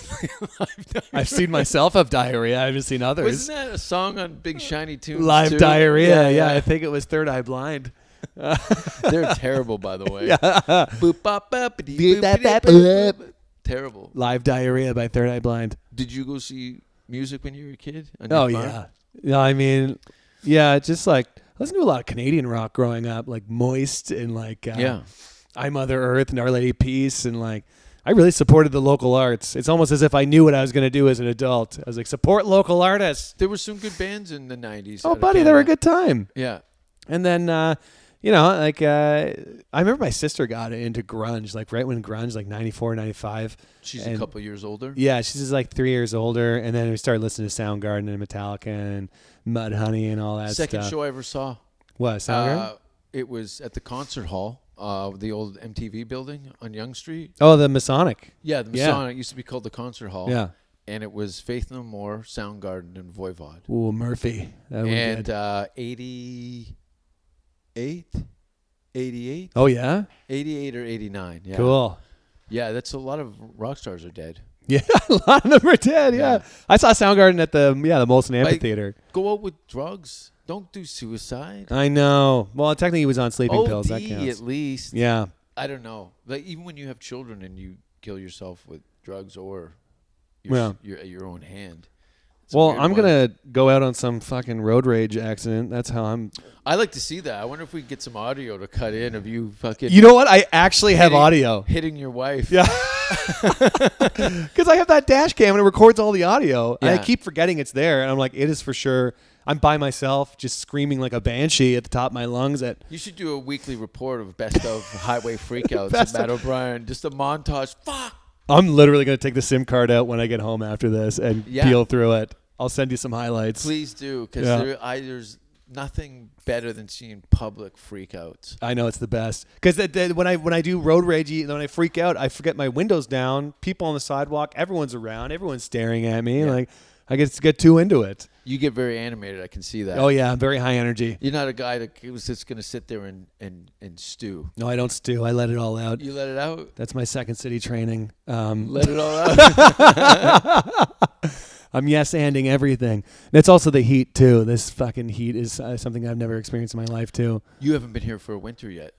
I've seen myself have diarrhea. I haven't seen others. Wasn't that a song on Big Shiny Tunes? Live too? diarrhea. Yeah, I think it was Third Eye Blind. They're terrible, by the way. Yeah. Boop, bop, boppity, boopity, boop, boop. Terrible. Live diarrhea by Third Eye Blind. Did you go see music when you were a kid? Oh yeah. No, I mean, yeah, just like I listened to a lot of Canadian rock growing up, like Moist and like I Mother Earth and Our Lady of Peace, and like I really supported the local arts. It's almost as if I knew what I was going to do as an adult. I was like, support local artists. There were some good bands in the 90s. Oh, buddy, they were a good time. Yeah. And then, I remember my sister got into grunge, like right when grunge, like 94, 95. She's a couple years older? Yeah, she's just like 3 years older. And then we started listening to Soundgarden and Metallica and Mudhoney and all that stuff. Second show I ever saw. What, Soundgarden? It was at the concert hall, the old MTV building on Yonge Street. Oh, the Masonic. Yeah, the Masonic. It used to be called the concert hall. Yeah. And it was Faith No More, Soundgarden, and Voivod. Ooh, Murphy. And 88? Oh, yeah? 88 or 89, yeah. Cool. Yeah, that's a lot of rock stars are dead. Yeah, a lot of them are dead, yeah. I saw Soundgarden at the Molson Amphitheater. Go out with drugs. Don't do suicide. I know. Well, technically he was on sleeping pills. That counts. at least. Yeah. I don't know. Like even when you have children and you kill yourself with drugs or your own hand. Well, I'm going to go out on some fucking road rage accident. That's how I'm. I like to see that. I wonder if we can get some audio to cut in of you fucking. You know what? I actually have audio. Hitting your wife. Yeah. Because I have that dash cam and it records all the audio. Yeah. And I keep forgetting it's there. And I'm like, it is for sure. I'm by myself, just screaming like a banshee at the top of my lungs. You should do a weekly report of best of highway freakouts at Matt O'Brien. Just a montage. Fuck. I'm literally going to take the SIM card out when I get home after this and peel through it. I'll send you some highlights. Please do, because there's nothing better than seeing public freakouts. I know, it's the best. Because when I do road rage, when I freak out, I forget my windows down. People on the sidewalk, everyone's around, everyone's staring at me. Yeah. Like I get too into it. You get very animated. I can see that. Oh yeah, I'm very high energy. You're not a guy that was just going to sit there and stew. No, I don't stew. I let it all out. You let it out? That's my Second City training. Let it all out. I'm yes-anding everything. And it's also the heat too. This fucking heat is something I've never experienced in my life too. You haven't been here for a winter yet.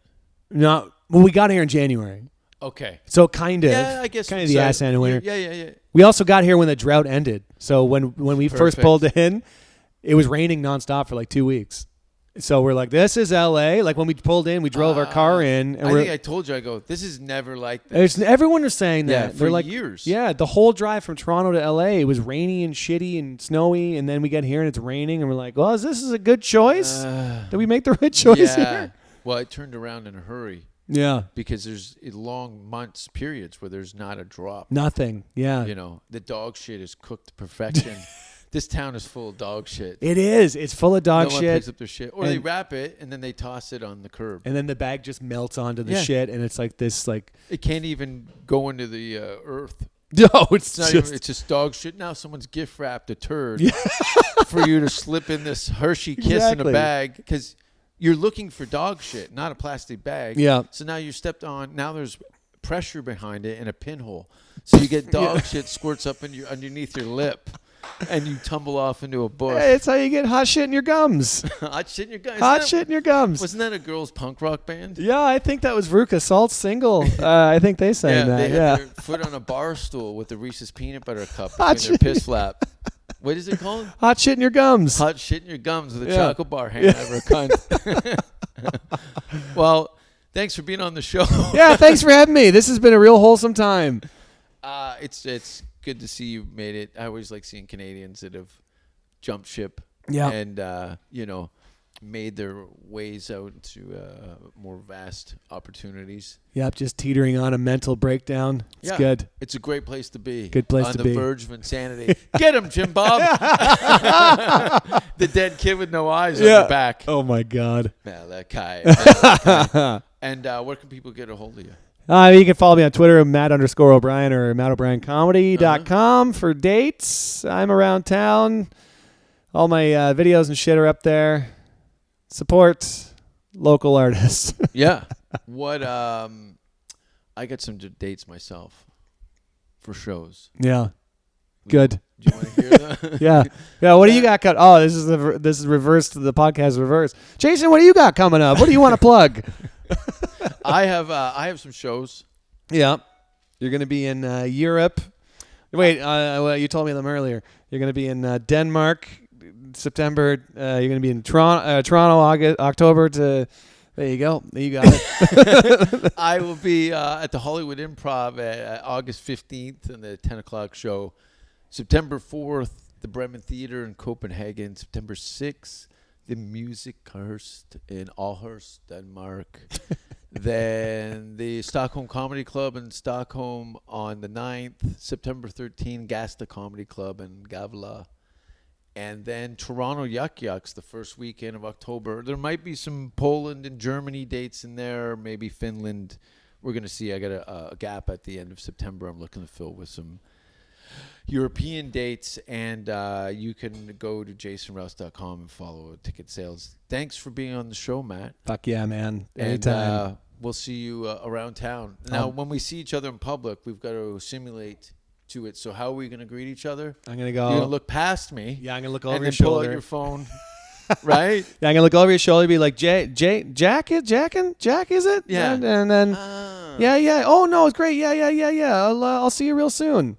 No, well, we got here in January. Okay. So kind of. Yeah, I guess. Kind of the ass end of winter. Yeah. We also got here when the drought ended. So when we first pulled in, it was raining nonstop for like 2 weeks. So we're like, this is LA. Like when we pulled in, we drove our car in. And I think I told you, I go, this is never like this. Everyone was saying that. For They're like, years. Yeah, the whole drive from Toronto to LA, it was rainy and shitty and snowy. And then we get here and it's raining. And we're like, well, this is a good choice? Did we make the right choice here? Well, I turned around in a hurry. Yeah. Because there's long months, periods where there's not a drop. Nothing. Yeah. You know, the dog shit is cooked to perfection. This town is full of dog shit. It is. It's full of dog shit. No one picks up their shit. Or they wrap it and then they toss it on the curb. And then the bag just melts onto the shit and it's like this like. It can't even go into the earth. No, it's not just. Even, it's just dog shit. Now someone's gift wrapped a turd for you to slip in this Hershey Kiss in a bag. Because you're looking for dog shit, not a plastic bag. Yeah. So now you stepped on. Now there's pressure behind it and a pinhole. So you get dog shit squirts up in underneath your lip. And you tumble off into a bush. Hey, it's how you get hot shit in your gums. Hot shit in your gums. Hot shit in your gums. Wasn't that a girls' punk rock band? Yeah, I think that was Veruca Salt's single. I think they sang that. They had their foot on a bar stool with the Reese's peanut butter cup between their piss flap. What is it called? Hot shit in your gums. Hot shit in your gums with a chocolate bar hanging out of her cunt. Well, thanks for being on the show. Yeah, thanks for having me. This has been a real wholesome time. It's good to see you made it. I always like seeing Canadians that have jumped ship. Yeah. And made their ways out into more vast opportunities. Yep, just teetering on a mental breakdown. It's good. It's a great place to be. Good place to be. On the verge of insanity. Get him, Jim Bob. The dead kid with no eyes on your back. Oh, my God. Malachi. And where can people get a hold of you? You can follow me on Twitter, Matt_O'Brien or MattO'BrienComedy.com for dates. I'm around town. All my videos and shit are up there. Support local artists. Yeah. What? I got some dates myself for shows. Yeah. Good. Do you want to hear them? Yeah. Yeah. What do you got? Oh, this is reverse to the podcast reverse. Jason, what do you got coming up? What do you want to plug? I have some shows. Yeah. You're going to be in Europe. Wait, well, you told me them earlier. You're going to be in Denmark. September, you're going to be in Toronto, October to. There you go. You got it. I will be at the Hollywood Improv at August 15th in the 10 o'clock show. September 4th, the Bremen Theater in Copenhagen. September 6th, the Musikhurst in Aarhus, Denmark. Then the Stockholm Comedy Club in Stockholm on the 9th. September 13th, Gasta Comedy Club in Gavla. And then Toronto Yuck Yucks the first weekend of October. There might be some Poland and Germany dates in there, maybe Finland. We're going to see. I got a gap at the end of September I'm looking to fill with some European dates. And you can go to jasonrouse.com and follow ticket sales. Thanks for being on the show, Matt. Fuck yeah, man. Anytime. And we'll see you around town. Now, when we see each other in public, we've got to simulate to it. So how are we going to greet each other? I'm going to go. You're going to look past me. Yeah, I'm going to look over your and shoulder. pull out your phone. Right? Yeah, I'm going to look over your shoulder and be like, Jack, is it? Yeah. And then, yeah. Oh, no, it's great. Yeah. I'll see you real soon.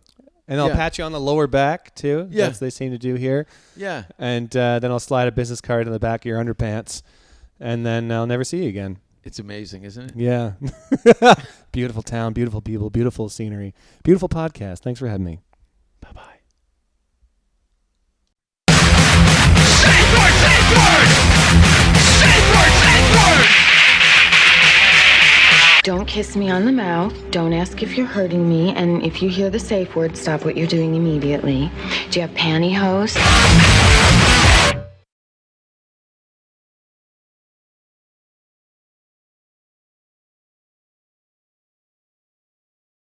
And I'll pat you on the lower back, too. Yeah. As they seem to do here. Yeah. And then I'll slide a business card in the back of your underpants. And then I'll never see you again. It's amazing, isn't it? Yeah. Beautiful town, beautiful people, beautiful scenery, beautiful podcast. Thanks for having me. Bye-bye. Don't kiss me on the mouth. Don't ask if you're hurting me. And if you hear the safe word, stop what you're doing immediately. Do you have pantyhose?